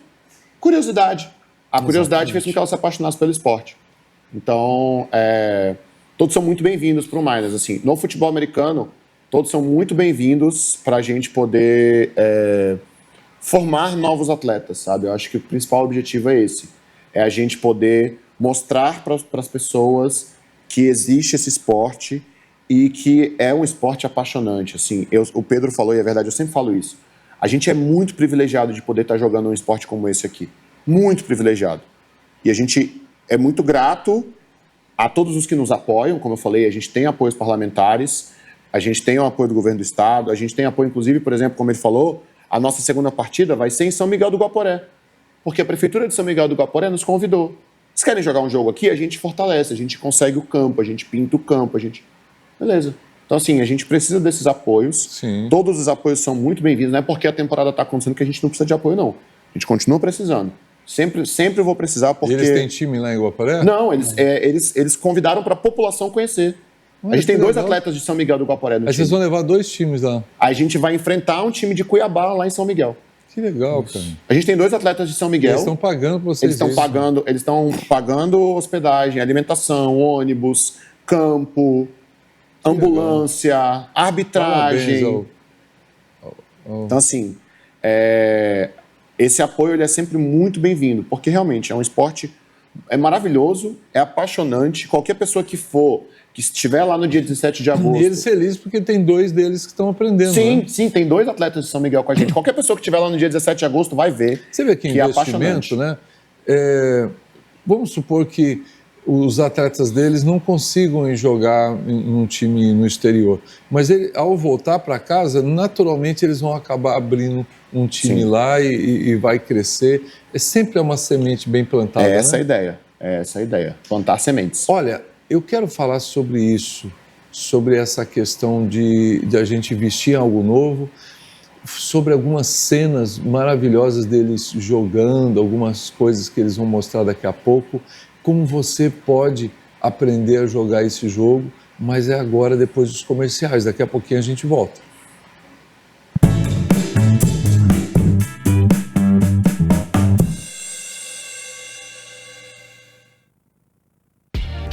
Curiosidade. A curiosidade fez com que ela se apaixonasse pelo esporte. Então, todos são muito bem-vindos para o Miners. Assim, no futebol americano, todos são muito bem-vindos para a gente poder formar novos atletas, sabe? Eu acho que o principal objetivo é esse. É a gente poder mostrar para as pessoas que existe esse esporte e que é um esporte apaixonante. Assim, o Pedro falou, e é verdade, eu sempre falo isso. A gente é muito privilegiado de poder estar jogando um esporte como esse aqui. Muito privilegiado. E a gente é muito grato a todos os que nos apoiam. Como eu falei, a gente tem apoios parlamentares, a gente tem o apoio do governo do estado, a gente tem apoio, inclusive, por exemplo, como ele falou, a nossa segunda partida vai ser em São Miguel do Guaporé. Porque a Prefeitura de São Miguel do Guaporé nos convidou. Vocês querem jogar um jogo aqui? A gente fortalece, a gente consegue o campo, a gente pinta o campo, a gente... Beleza. Então, assim, a gente precisa desses apoios. Sim. Todos os apoios são muito bem-vindos. Não é porque a temporada está acontecendo que a gente não precisa de apoio, não. A gente continua precisando. Sempre vou precisar, porque... E eles têm time lá em Guaporé? Não, eles convidaram para a população conhecer. A gente tem 2 atletas de São Miguel do Guaporé no time. Aí vocês vão levar 2 times lá. A gente vai enfrentar um time de Cuiabá lá em São Miguel. Que legal, cara. A gente tem 2 atletas de São Miguel. Eles estão pagando para vocês. Eles estão pagando hospedagem, alimentação, ônibus, campo, ambulância, arbitragem. Então, assim, esse apoio ele é sempre muito bem-vindo, porque realmente é um esporte maravilhoso, é apaixonante. Qualquer pessoa que estiver lá no dia 17 de agosto... E eles felizes porque tem 2 deles que estão aprendendo, Sim, né? sim, tem 2 atletas de São Miguel com a gente. Qualquer pessoa que estiver lá no dia 17 de agosto vai ver. Você vê que é apaixonante, né? Vamos supor que os atletas deles não consigam ir jogar em um time no exterior, mas ao voltar para casa, naturalmente eles vão acabar abrindo um time lá e vai crescer. Sempre é uma semente bem plantada, É essa né? a ideia, plantar sementes. Olha, eu quero falar sobre isso, sobre essa questão de a gente vestir algo novo, sobre algumas cenas maravilhosas deles jogando, algumas coisas que eles vão mostrar daqui a pouco, como você pode aprender a jogar esse jogo, mas é agora, depois dos comerciais. Daqui a pouquinho a gente volta.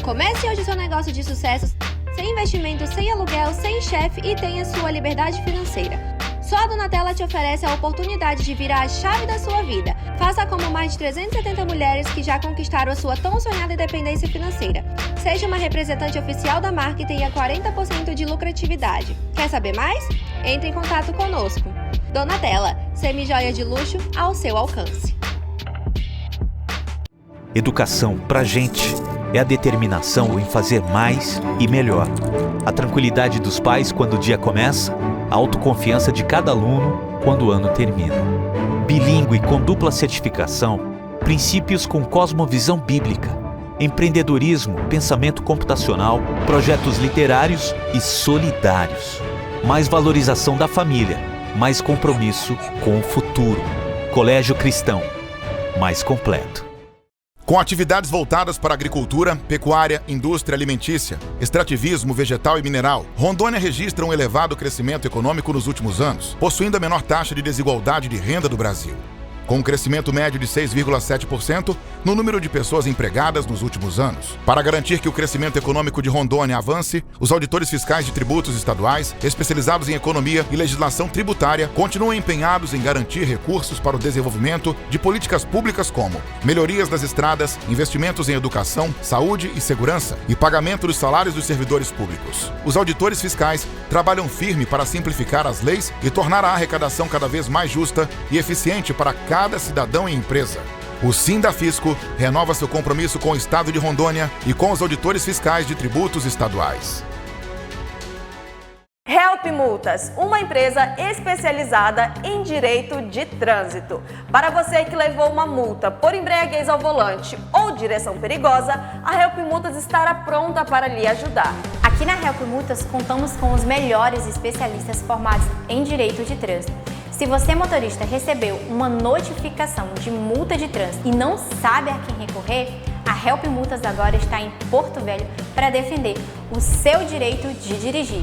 Comece hoje seu negócio de sucesso sem investimento, sem aluguel, sem chefe e tenha sua liberdade financeira. Só a Donatella te oferece a oportunidade de virar a chave da sua vida. Faça como mais de 370 mulheres que já conquistaram a sua tão sonhada independência financeira. Seja uma representante oficial da marca e tenha 40% de lucratividade. Quer saber mais? Entre em contato conosco. Donatella, semi-joia de luxo ao seu alcance. Educação, pra gente, é a determinação em fazer mais e melhor. A tranquilidade dos pais quando o dia começa, a autoconfiança de cada aluno quando o ano termina. Bilíngue com dupla certificação, princípios com cosmovisão bíblica, empreendedorismo, pensamento computacional, projetos literários e solidários. Mais valorização da família, mais compromisso com o futuro. Colégio Cristão, mais completo. Com atividades voltadas para agricultura, pecuária, indústria alimentícia, extrativismo vegetal e mineral, Rondônia registra um elevado crescimento econômico nos últimos anos, possuindo a menor taxa de desigualdade de renda do Brasil. Com um crescimento médio de 6,7% no número de pessoas empregadas nos últimos anos. Para garantir que o crescimento econômico de Rondônia avance, os auditores fiscais de tributos estaduais, especializados em economia e legislação tributária, continuam empenhados em garantir recursos para o desenvolvimento de políticas públicas como melhorias das estradas, investimentos em educação, saúde e segurança e pagamento dos salários dos servidores públicos. Os auditores fiscais trabalham firme para simplificar as leis e tornar a arrecadação cada vez mais justa e eficiente para cada cidadão e empresa. O Sindafisco renova seu compromisso com o Estado de Rondônia e com os auditores fiscais de tributos estaduais. Help Multas, uma empresa especializada em direito de trânsito. Para você que levou uma multa por embriaguez ao volante ou direção perigosa, a Help Multas estará pronta para lhe ajudar. Aqui na Help Multas contamos com os melhores especialistas formados em direito de trânsito. Se você, motorista, recebeu uma notificação de multa de trânsito e não sabe a quem recorrer, a Help Multas agora está em Porto Velho para defender o seu direito de dirigir.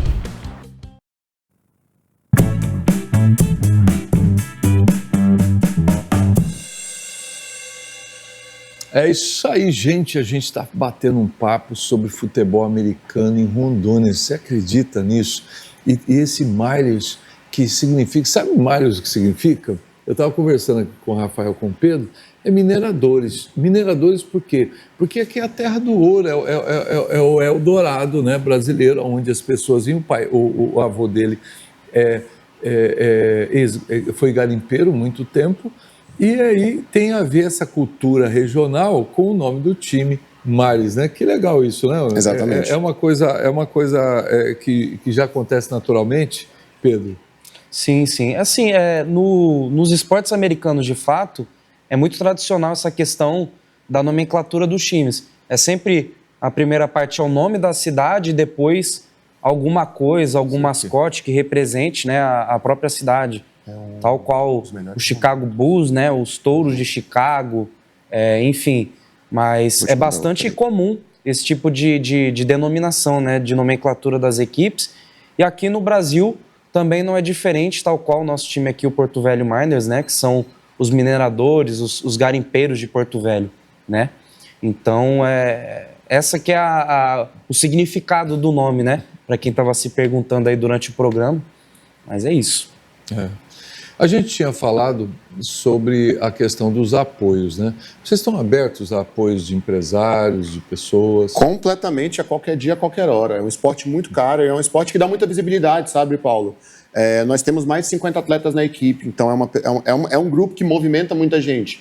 É isso aí, gente. A gente está batendo um papo sobre futebol americano em Rondônia. Você acredita nisso? E esse Miles, que significa... Sabe o Miles que significa? Eu estava conversando aqui com o Rafael, com o Pedro. É mineradores. Mineradores por quê? Porque aqui é a terra do ouro, é o Eldorado, né, brasileiro, onde as pessoas iam. O avô dele foi garimpeiro muito tempo. E aí tem a ver essa cultura regional com o nome do time, Miles, né? Que legal isso, né? Exatamente. É uma coisa que já acontece naturalmente, Pedro? Sim, sim. Assim, nos esportes americanos, de fato, é muito tradicional essa questão da nomenclatura dos times. É sempre a primeira parte é o nome da cidade e depois alguma coisa, algum mascote que represente, né, a própria cidade. Tal qual o Chicago Bulls, né, os Touros de Chicago, enfim. Mas é bastante comum esse tipo de denominação, né, de nomenclatura das equipes. E aqui no Brasil também não é diferente, tal qual o nosso time aqui, o Porto Velho Miners, né, que são os mineradores, os garimpeiros de Porto Velho, né? Então, essa que é o significado do nome, né, para quem estava se perguntando aí durante o programa. Mas é isso. A gente tinha falado sobre a questão dos apoios, né? Vocês estão abertos a apoios de empresários, de pessoas? Completamente, a qualquer dia, a qualquer hora. É um esporte muito caro, é um esporte que dá muita visibilidade, sabe, Paulo? Nós temos mais de 50 atletas na equipe, então é um grupo que movimenta muita gente.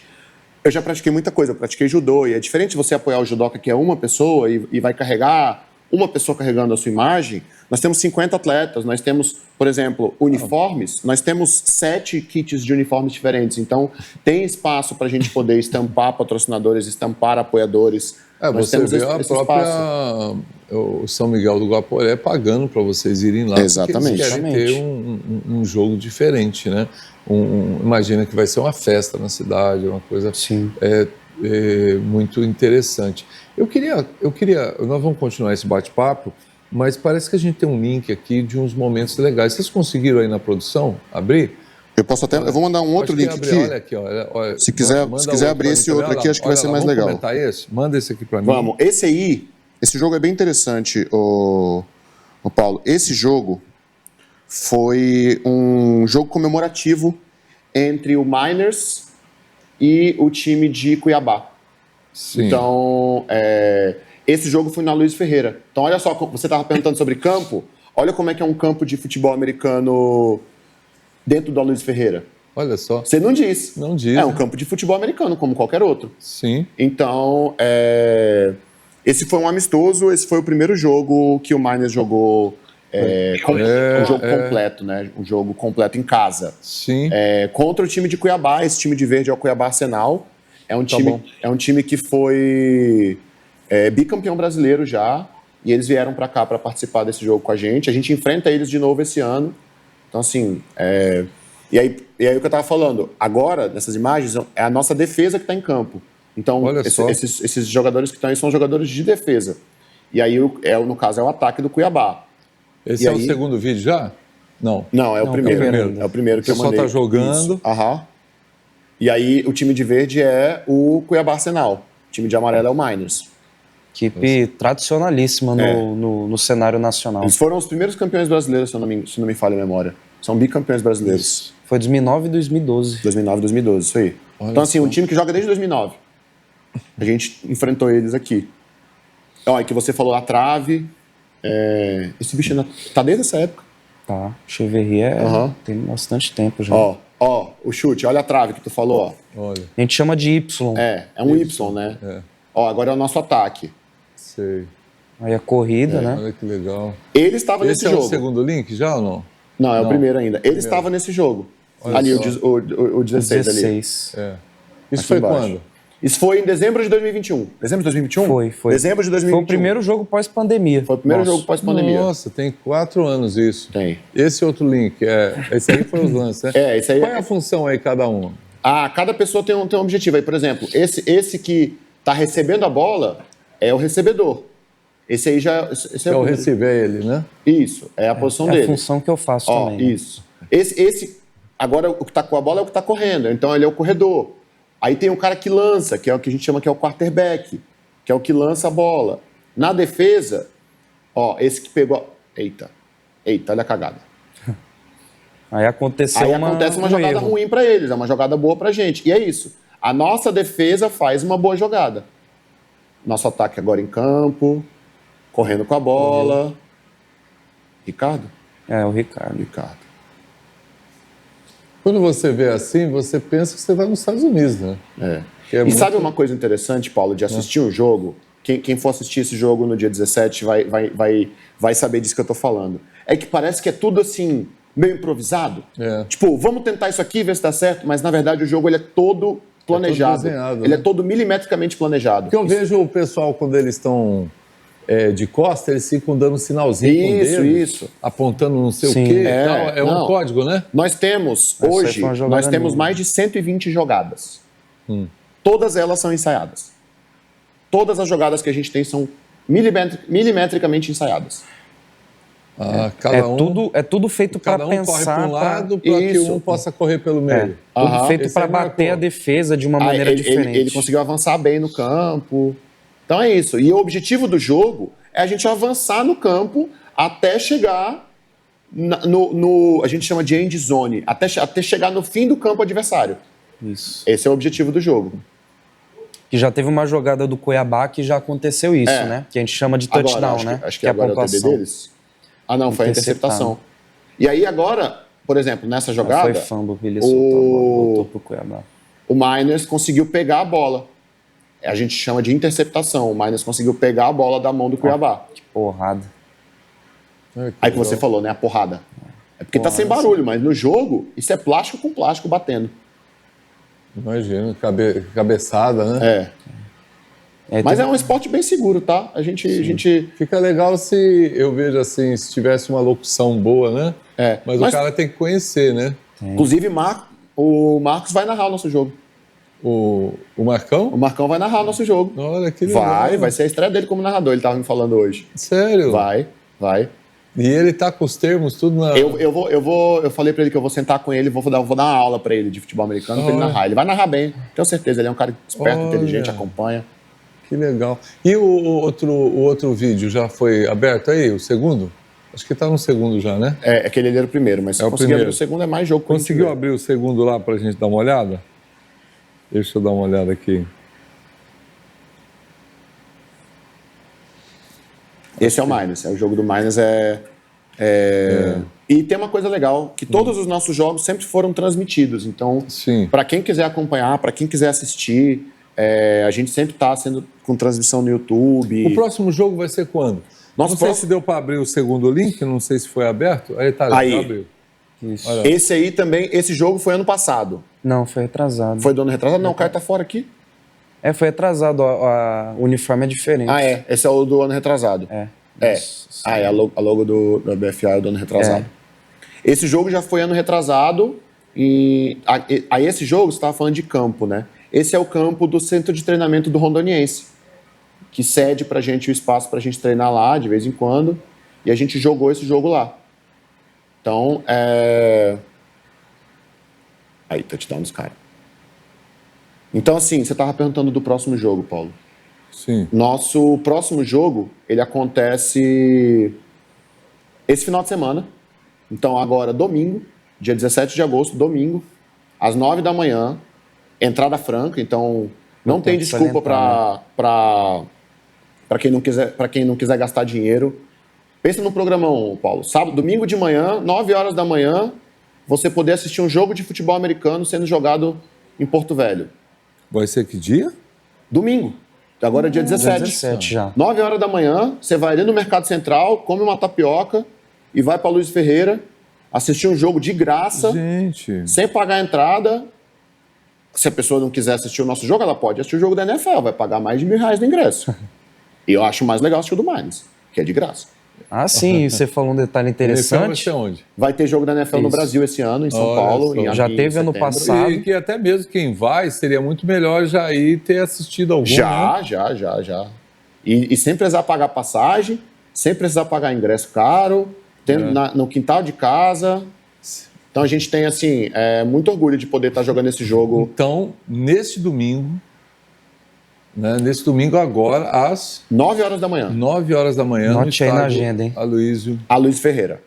Eu já pratiquei muita coisa, eu pratiquei judô, e é diferente de você apoiar o judoca, que é uma pessoa e vai carregar uma pessoa carregando a sua imagem. Nós temos 50 atletas, nós temos, por exemplo, uniformes, nós temos 7 kits de uniformes diferentes, então tem espaço para a gente poder estampar patrocinadores, estampar apoiadores. Nós você vê a própria o São Miguel do Guaporé pagando para vocês irem lá. Exatamente. Porque eles querem ter um jogo diferente, né? Imagina que vai ser uma festa na cidade, uma coisa muito interessante. Eu queria, nós vamos continuar esse bate-papo, mas parece que a gente tem um link aqui de uns momentos legais. Vocês conseguiram aí na produção abrir? Eu posso até, eu vou mandar um outro link aqui. Olha aqui, olha, se quiser abrir esse outro aqui, acho que vai ser mais legal. Vamos comentar esse? Manda esse aqui para mim. Vamos. Esse jogo é bem interessante, o Paulo. Esse jogo foi um jogo comemorativo entre o Miners e o time de Cuiabá. Sim. Então, esse jogo foi na Luiz Ferreira. Então, olha só, você estava perguntando sobre campo. Olha como é que é um campo de futebol americano dentro da Luiz Ferreira. Olha só. Você não diz. Não diz. É um campo de futebol americano, como qualquer outro. Sim. Então, esse foi um amistoso, esse foi o primeiro jogo que o Miners jogou, um jogo completo, né? Um jogo completo em casa. Sim. Contra o time de Cuiabá, esse time de verde é o Cuiabá Arsenal. É um time que foi bicampeão brasileiro já, e eles vieram para cá para participar desse jogo com a gente. A gente enfrenta eles de novo esse ano. Então, assim, e aí o que eu estava falando, agora, nessas imagens, é a nossa defesa que está em campo. Então, esses jogadores que estão aí são jogadores de defesa. E aí, no caso, é o ataque do Cuiabá. Esse o segundo vídeo já? Não. Não, é o primeiro. É o primeiro que eu mandei. O pessoal está jogando. Aham. E aí, o time de verde é o Cuiabá Arsenal. O time de amarelo é o Miners. Equipe tradicionalíssima no cenário nacional. Eles foram os primeiros campeões brasileiros, se não me falha a memória. São bicampeões brasileiros. Isso. Foi 2009 e 2012. 2009 e 2012, isso aí. Então, assim, um time que joga desde 2009. A gente enfrentou eles aqui. Olha, que você falou a trave. Esse bicho ainda tá desde essa época. Tá. Cheverry tem bastante tempo já. Ó, o chute, olha a trave que tu falou, ó. Olha. A gente chama de Y. É um Y, né? Ó, agora é o nosso ataque. Sei. Aí a corrida, né? Olha que legal. Ele estava nesse jogo. Esse é o segundo link já ou não? Não, é o primeiro ainda. Ele estava nesse jogo. Olha ali, só. o 16 ali. Isso foi quando? Isso foi em dezembro de 2021. Dezembro de 2021? Foi. Dezembro de 2021. Foi o primeiro jogo pós-pandemia. Foi o primeiro jogo pós-pandemia. Nossa, tem 4 anos isso. Tem. Esse outro link, esse aí foi os lances, né? Esse aí Qual é a função aí, cada um? Cada pessoa tem um objetivo. Aí, por exemplo, esse que está recebendo a bola é o recebedor. Esse aí já... Esse É o receber ele, né? Isso, é a posição É dele. a função que eu faço também. Né? Isso. Esse, agora, o que está com a bola é o que está correndo. Então, ele é o corredor. Aí tem o cara que lança, que é o que a gente chama que é o quarterback, que é o que lança a bola. Na defesa, esse que pegou... Eita, olha a cagada. Aí acontece uma jogada ruim para eles, é uma jogada boa pra gente. E é isso. A nossa defesa faz uma boa jogada. Nosso ataque agora em campo, correndo com a bola. Ricardo? É, o Ricardo. Quando você vê assim, você pensa que você vai nos Estados Unidos, né? E sabe uma coisa interessante, Paulo, de assistir um jogo? Quem for assistir esse jogo no dia 17 vai saber disso que eu tô falando. É que parece que é tudo assim, meio improvisado. Tipo, vamos tentar isso aqui, ver se dá certo, mas na verdade o jogo ele é todo planejado. Desenhado, ele né? é todo milimetricamente planejado. Porque eu vejo o pessoal, quando eles estão de costa, eles ficam dando um sinalzinho com o dedo, Isso. apontando não sei Sim. o quê. E tal. É um código, né? Nós temos, hoje, nós temos mais de 120 jogadas. Todas elas são ensaiadas. Todas as jogadas que a gente tem são milimetricamente ensaiadas. É tudo feito para Cada um pensar. corre para um lado para que um possa correr pelo meio. Tudo feito para bater a defesa de uma maneira diferente. Ele conseguiu avançar bem no campo. Então é isso. E o objetivo do jogo é a gente avançar no campo até chegar a gente chama de end zone, até chegar no fim do campo adversário. Isso. Esse é o objetivo do jogo. Que já teve uma jogada do Cuiabá que já aconteceu isso, né? Que a gente chama de touchdown, agora, né? Acho que agora é o TD deles. Não, foi a interceptação. E aí agora, por exemplo, nessa jogada... Foi fumble, ele soltou a bola, voltou pro Cuiabá. O Miners conseguiu pegar a bola. A gente chama de interceptação. O Miners conseguiu pegar a bola da mão do Cuiabá. Que porrada. Aí que você falou, né? A porrada. É porque tá sem barulho, mas no jogo, isso é plástico com plástico batendo. Imagina, cabeçada, né? Mas é um esporte bem seguro, tá? A gente... Fica legal se eu vejo assim, se tivesse uma locução boa, né? Mas o cara tem que conhecer, né? Inclusive, o Marcos vai narrar o nosso jogo. O Marcão? O Marcão vai narrar o nosso jogo. Olha, que legal. Vai ser a estreia dele como narrador, ele tava me falando hoje. Sério? Vai. E ele tá com os termos tudo na... Eu falei pra ele que eu vou sentar com ele, vou dar uma aula pra ele de futebol americano pra ele narrar. Ele vai narrar bem, tenho certeza. Ele é um cara esperto, inteligente, acompanha. Que legal. E o outro vídeo já foi aberto aí, o segundo? Acho que tá no segundo já, né? Aquele ali era o primeiro, mas se conseguir abrir o segundo é mais jogo. Conseguiu abrir o segundo lá pra gente dar uma olhada? Deixa eu dar uma olhada aqui. Esse é o Miners, o jogo do Miners E tem uma coisa legal, que todos os nossos jogos sempre foram transmitidos, então para quem quiser acompanhar, para quem quiser assistir, a gente sempre está sendo com transmissão no YouTube. O próximo jogo vai ser quando? Não sei se deu para abrir o segundo link, não sei se foi aberto. Aí tá, já abriu. Isso. Esse aí também, esse jogo foi ano passado. Não, foi retrasado. Foi do ano retrasado? Não, o cara tá fora aqui. Foi atrasado, o uniforme é diferente. Esse é o do ano retrasado. A logo da BFA é do ano retrasado. Esse jogo já foi ano retrasado e esse jogo, você estava falando de campo, né? Esse é o campo do centro de treinamento do Rondoniense, que cede pra gente o espaço pra gente treinar lá de vez em quando, e a gente jogou esse jogo lá. Então, Aí, touchdown dos caras. Então, assim, você estava perguntando do próximo jogo, Paulo. Sim. Nosso próximo jogo, ele acontece esse final de semana. Então, agora, domingo, dia 17 de agosto, domingo, às 9 da manhã, entrada franca. Então, não tem desculpa para quem não quiser gastar dinheiro. Pensa no programão, Paulo. Sábado, domingo de manhã, 9 horas da manhã, você poder assistir um jogo de futebol americano sendo jogado em Porto Velho. Vai ser que dia? Domingo. Agora é dia 17. 17 já. 9 horas da manhã, você vai ali no Mercado Central, come uma tapioca e vai para Luiz Ferreira assistir um jogo de graça, gente, sem pagar a entrada. Se a pessoa não quiser assistir o nosso jogo, ela pode assistir o jogo da NFL, vai pagar mais de R$1.000 no ingresso. E eu acho mais legal assistir o do Mines, que é de graça. Ah, sim, você falou um detalhe interessante. Onde? Vai ter jogo da NFL no Brasil esse ano, em São Paulo. Já teve ano passado. E que até mesmo quem vai, seria muito melhor já ir ter assistido algum, Já. E sem precisar pagar passagem, sem precisar pagar ingresso caro, no quintal de casa. Então a gente tem, assim, muito orgulho de poder estar jogando esse jogo. Então, nesse domingo, né, nesse domingo agora, às 9 horas da manhã. 9 horas da manhã, Note no estádio aí na agenda, hein? Aloysio Ferreira.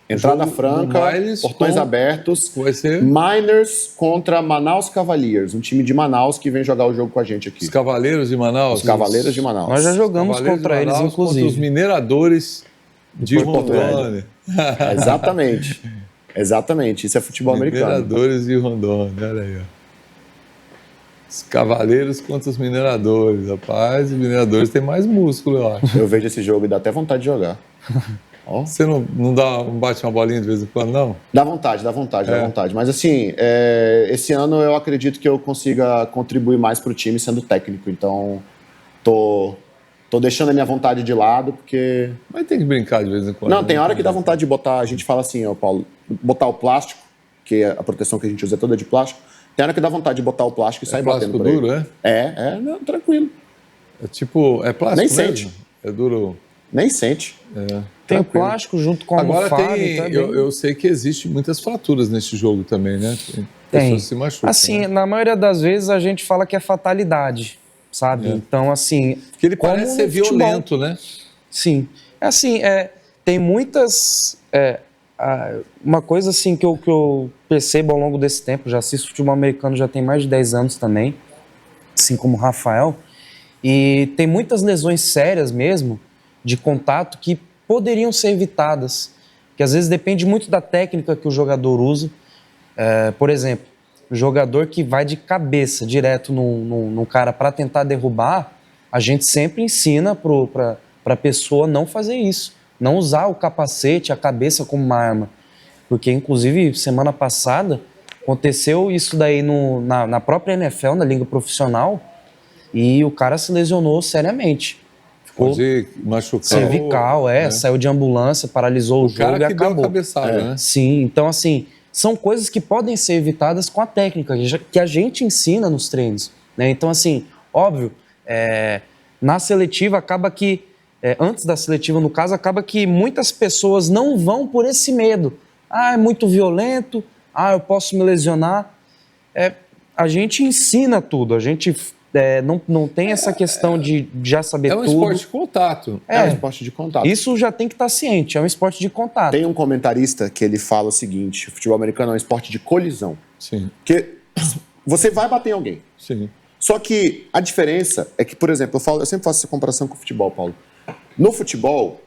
Entrada franca, portões abertos. Vai ser Miners contra Manaus Cavaliers, um time de Manaus que vem jogar o jogo com a gente aqui. os Cavaleiros de Manaus. Os Cavaleiros de Manaus. Nós já jogamos Cavaleiros contra de Manaus, eles, inclusive. Contra os Mineradores de Porto Velho. Rondônia. Exatamente. Isso é futebol americano. Mineradores de Rondônia, olha aí, ó. Os Cavaleiros contra os Mineradores, rapaz. Os Mineradores têm mais músculo, eu acho. Eu vejo esse jogo e dá até vontade de jogar. Você não bate uma bolinha de vez em quando, não? Dá vontade. Mas assim, esse ano eu acredito que eu consiga contribuir mais para o time sendo técnico. Então, tô deixando a minha vontade de lado, porque... Mas tem que brincar de vez em quando. Não, tem hora que dá vontade de botar, a gente fala assim, ó, Paulo, botar o plástico, que a proteção que a gente usa é toda de plástico, tem hora que dá vontade de botar o plástico e sair batendo por duro, ele. Não, tranquilo. É tipo, é plástico Nem mesmo? sente. É duro. Nem sente. Tem o plástico junto com a Agora almofada. eu sei que existe muitas fraturas nesse jogo também, né? Pessoas se machucam. Assim, né? na maioria das vezes a gente fala que é fatalidade, sabe? Então, assim... Porque ele parece ser violento, né? Sim. Assim, tem muitas... uma coisa assim que eu percebo ao longo desse tempo, já assisto futebol americano já tem mais de 10 anos também, assim como o Rafael, e tem muitas lesões sérias mesmo, de contato, que poderiam ser evitadas, que às vezes depende muito da técnica que o jogador usa. Por exemplo, o jogador que vai de cabeça direto no cara para tentar derrubar, a gente sempre ensina para a pessoa não fazer isso, não usar o capacete, a cabeça como uma arma. Porque, inclusive, semana passada, aconteceu isso daí na própria NFL, na liga profissional, e o cara se lesionou seriamente. Pode machucar. Cervical, saiu de ambulância, paralisou o jogo cara e que acabou. deu a cabeçada, né? Sim, então assim, são coisas que podem ser evitadas com a técnica que a gente ensina nos treinos, né? Então assim, óbvio, na seletiva acaba que, antes da seletiva no caso, acaba que muitas pessoas não vão por esse medo. É muito violento, eu posso me lesionar. A gente ensina tudo, a gente... não tem essa questão de já saber tudo. É um esporte de contato. É um esporte de contato. Isso já tem que estar ciente, é um esporte de contato. Tem um comentarista que ele fala o seguinte, o futebol americano é um esporte de colisão. Sim. Porque você vai bater em alguém. Sim. Só que a diferença é que, por exemplo, eu sempre faço essa comparação com o futebol, Paulo. No futebol,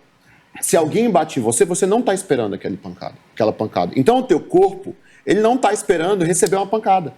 se alguém bate em você, você não está esperando aquela pancada. Então o teu corpo, ele não está esperando receber uma pancada.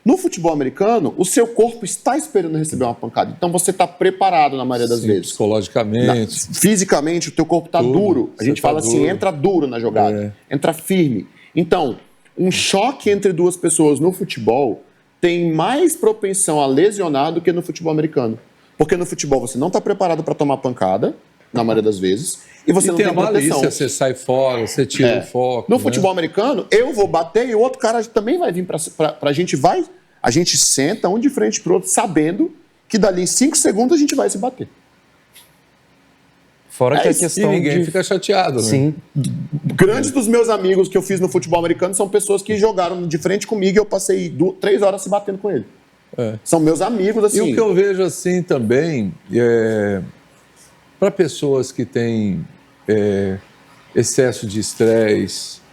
No futebol americano, o seu corpo está esperando receber uma pancada. Então você está preparado na maioria das vezes. Psicologicamente. Fisicamente, o teu corpo está duro. A gente fala assim, entra duro na jogada. Entra firme. Então, um choque entre duas pessoas no futebol tem mais propensão a lesionar do que no futebol americano. Porque no futebol você não está preparado para tomar pancada, na maioria das vezes, e você não tem proteção. Você sai fora, você tira o foco. No futebol americano, eu vou bater e o outro cara também vai vir a gente senta um de frente pro outro, sabendo que dali em 5 segundos a gente vai se bater. Fora que a questão e ninguém fica chateado, né? Sim. Grandes dos meus amigos que eu fiz no futebol americano são pessoas que jogaram de frente comigo e eu passei 3 horas se batendo com ele. São meus amigos, assim. E o que eu vejo assim também, para pessoas que têm excesso de estresse,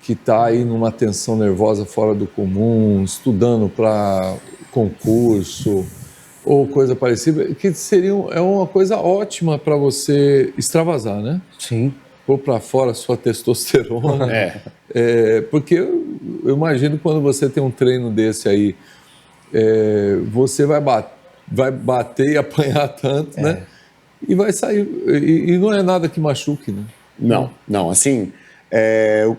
que está aí numa tensão nervosa fora do comum, estudando para concurso ou coisa parecida, que é uma coisa ótima para você extravasar, né? Sim. Pôr para fora a sua testosterona. Porque eu imagino quando você tem um treino desse aí, você vai bater e apanhar tanto, né? E vai sair. E não é nada que machuque, né? Não, assim,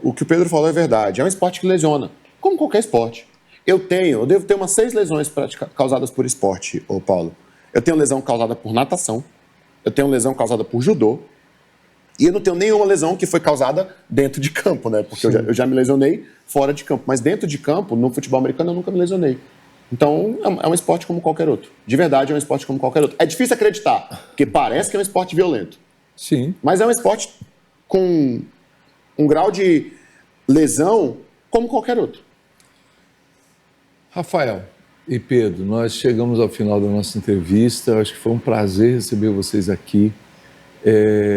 o que o Pedro falou é verdade. É um esporte que lesiona, como qualquer esporte. eu devo ter umas 6 lesões causadas por esporte, ô Paulo. Eu tenho lesão causada por natação, eu tenho lesão causada por judô, e eu não tenho nenhuma lesão que foi causada dentro de campo, né? Porque eu já me lesionei fora de campo. Mas dentro de campo, no futebol americano, eu nunca me lesionei. Então, é um esporte como qualquer outro. De verdade, é um esporte como qualquer outro. É difícil acreditar, porque parece que é um esporte violento. Sim. Mas é um esporte com um grau de lesão como qualquer outro. Rafael e Pedro, nós chegamos ao final da nossa entrevista. Acho que foi um prazer receber vocês aqui.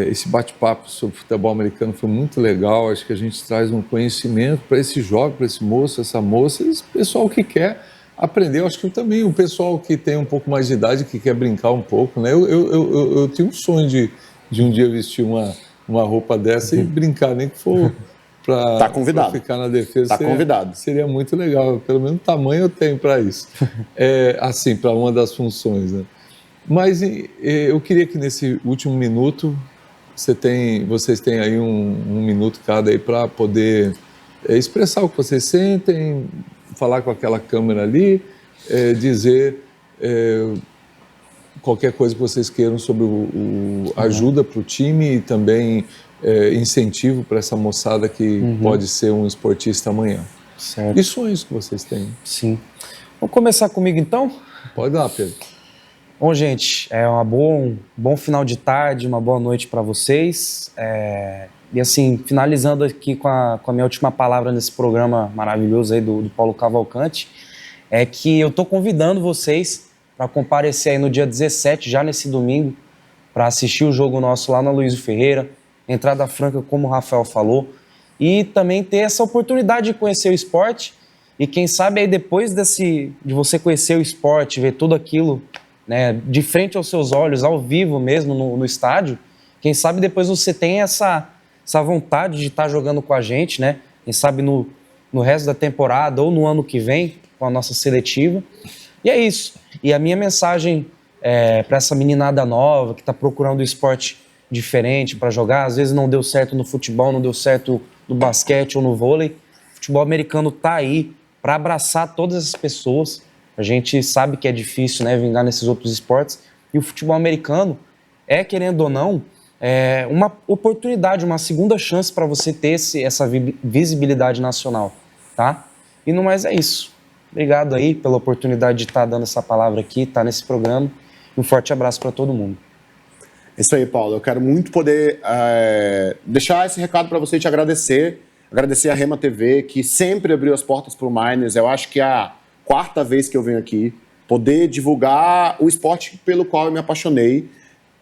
Esse bate-papo sobre futebol americano foi muito legal. Acho que a gente traz um conhecimento para esse jovem, para esse moço, essa moça, esse pessoal que quer aprender. Acho que também o pessoal que tem um pouco mais de idade, que quer brincar um pouco, né? Eu tinha um sonho de um dia vestir uma roupa dessa e brincar, nem que for para ficar na defesa. Convidado. Seria muito legal. Pelo menos tamanho eu tenho para isso. Assim, para uma das funções, né? Mas eu queria que nesse último minuto, vocês têm aí um minuto cada aí para poder expressar o que vocês sentem, falar com aquela câmera ali, dizer qualquer coisa que vocês queiram sobre ajuda para o time e também incentivo para essa moçada que pode ser um esportista amanhã. Certo. E sonhos que vocês têm? Sim. Vamos começar comigo então? Pode lá, Pedro. Bom, gente, um bom final de tarde, uma boa noite para vocês. E assim, finalizando aqui com a minha última palavra nesse programa maravilhoso aí do Paulo Cavalcante, é que eu estou convidando vocês para comparecer aí no dia 17, já nesse domingo, para assistir o jogo nosso lá na Aloysio Ferreira, entrada franca, como o Rafael falou, e também ter essa oportunidade de conhecer o esporte. E quem sabe aí depois de você conhecer o esporte, ver tudo aquilo, né, de frente aos seus olhos, ao vivo mesmo, no estádio, quem sabe depois você tem essa vontade de estar jogando com a gente, né? Quem sabe no resto da temporada ou no ano que vem, com a nossa seletiva. E é isso. E a minha mensagem para essa meninada nova que está procurando um esporte diferente para jogar, às vezes não deu certo no futebol, não deu certo no basquete ou no vôlei, o futebol americano está aí para abraçar todas as pessoas. A gente sabe que é difícil, né, vingar nesses outros esportes, e o futebol americano querendo ou não, uma oportunidade, uma segunda chance para você ter essa visibilidade nacional, tá? E no mais é isso. Obrigado aí pela oportunidade de estar dando essa palavra aqui, estar nesse programa. Um forte abraço para todo mundo. Isso aí, Paulo. Eu quero muito poder deixar esse recado para você e te agradecer. Agradecer a Rema TV, que sempre abriu as portas para o Miners. Eu acho que é a 4ª vez que eu venho aqui, poder divulgar o esporte pelo qual eu me apaixonei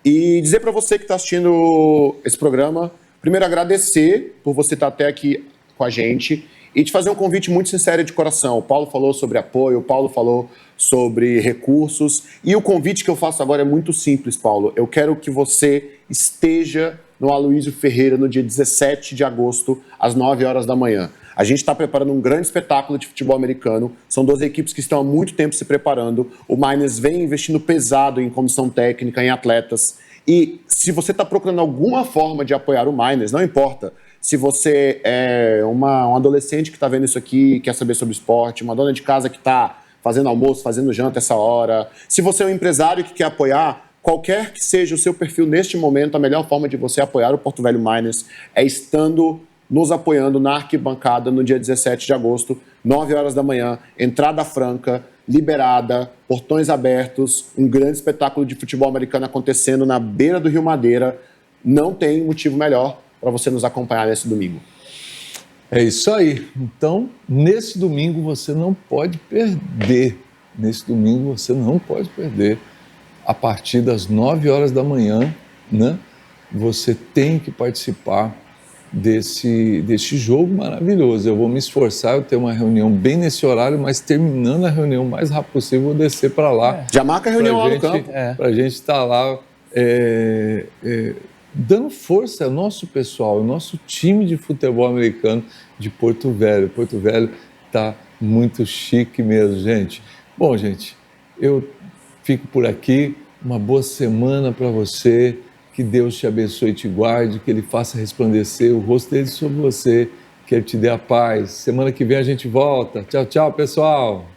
e dizer para você que está assistindo esse programa, primeiro agradecer por você estar até aqui com a gente e te fazer um convite muito sincero de coração. O Paulo falou sobre apoio, o Paulo falou sobre recursos e o convite que eu faço agora é muito simples, Paulo. Eu quero que você esteja no Aloysio Ferreira no dia 17 de agosto, às 9 horas da manhã. A gente está preparando um grande espetáculo de futebol americano. São 2 equipes que estão há muito tempo se preparando. O Miners vem investindo pesado em comissão técnica, em atletas. E se você está procurando alguma forma de apoiar o Miners, não importa se você é um adolescente que está vendo isso aqui e quer saber sobre esporte, uma dona de casa que está fazendo almoço, fazendo janta essa hora, se você é um empresário que quer apoiar, qualquer que seja o seu perfil neste momento, a melhor forma de você apoiar o Porto Velho Miners é estando nos apoiando na arquibancada no dia 17 de agosto, 9 horas da manhã, entrada franca, liberada, portões abertos, um grande espetáculo de futebol americano acontecendo na beira do Rio Madeira. Não tem motivo melhor para você nos acompanhar nesse domingo. É isso aí. Então, nesse domingo você não pode perder. Nesse domingo você não pode perder. A partir das 9 horas da manhã, né? Você tem que participar desse jogo maravilhoso. Eu vou me esforçar, eu tenho uma reunião bem nesse horário, mas terminando a reunião o mais rápido possível, vou descer para lá. Já marca a reunião lá no campo. Para a gente estar lá dando força ao nosso pessoal, ao nosso time de futebol americano de Porto Velho. Porto Velho está muito chique mesmo, gente. Bom, gente, eu fico por aqui. Uma boa semana para você. Que Deus te abençoe e te guarde, que Ele faça resplandecer o rosto dele sobre você Que Ele te dê a paz. Semana que vem a gente volta. Tchau, tchau, pessoal.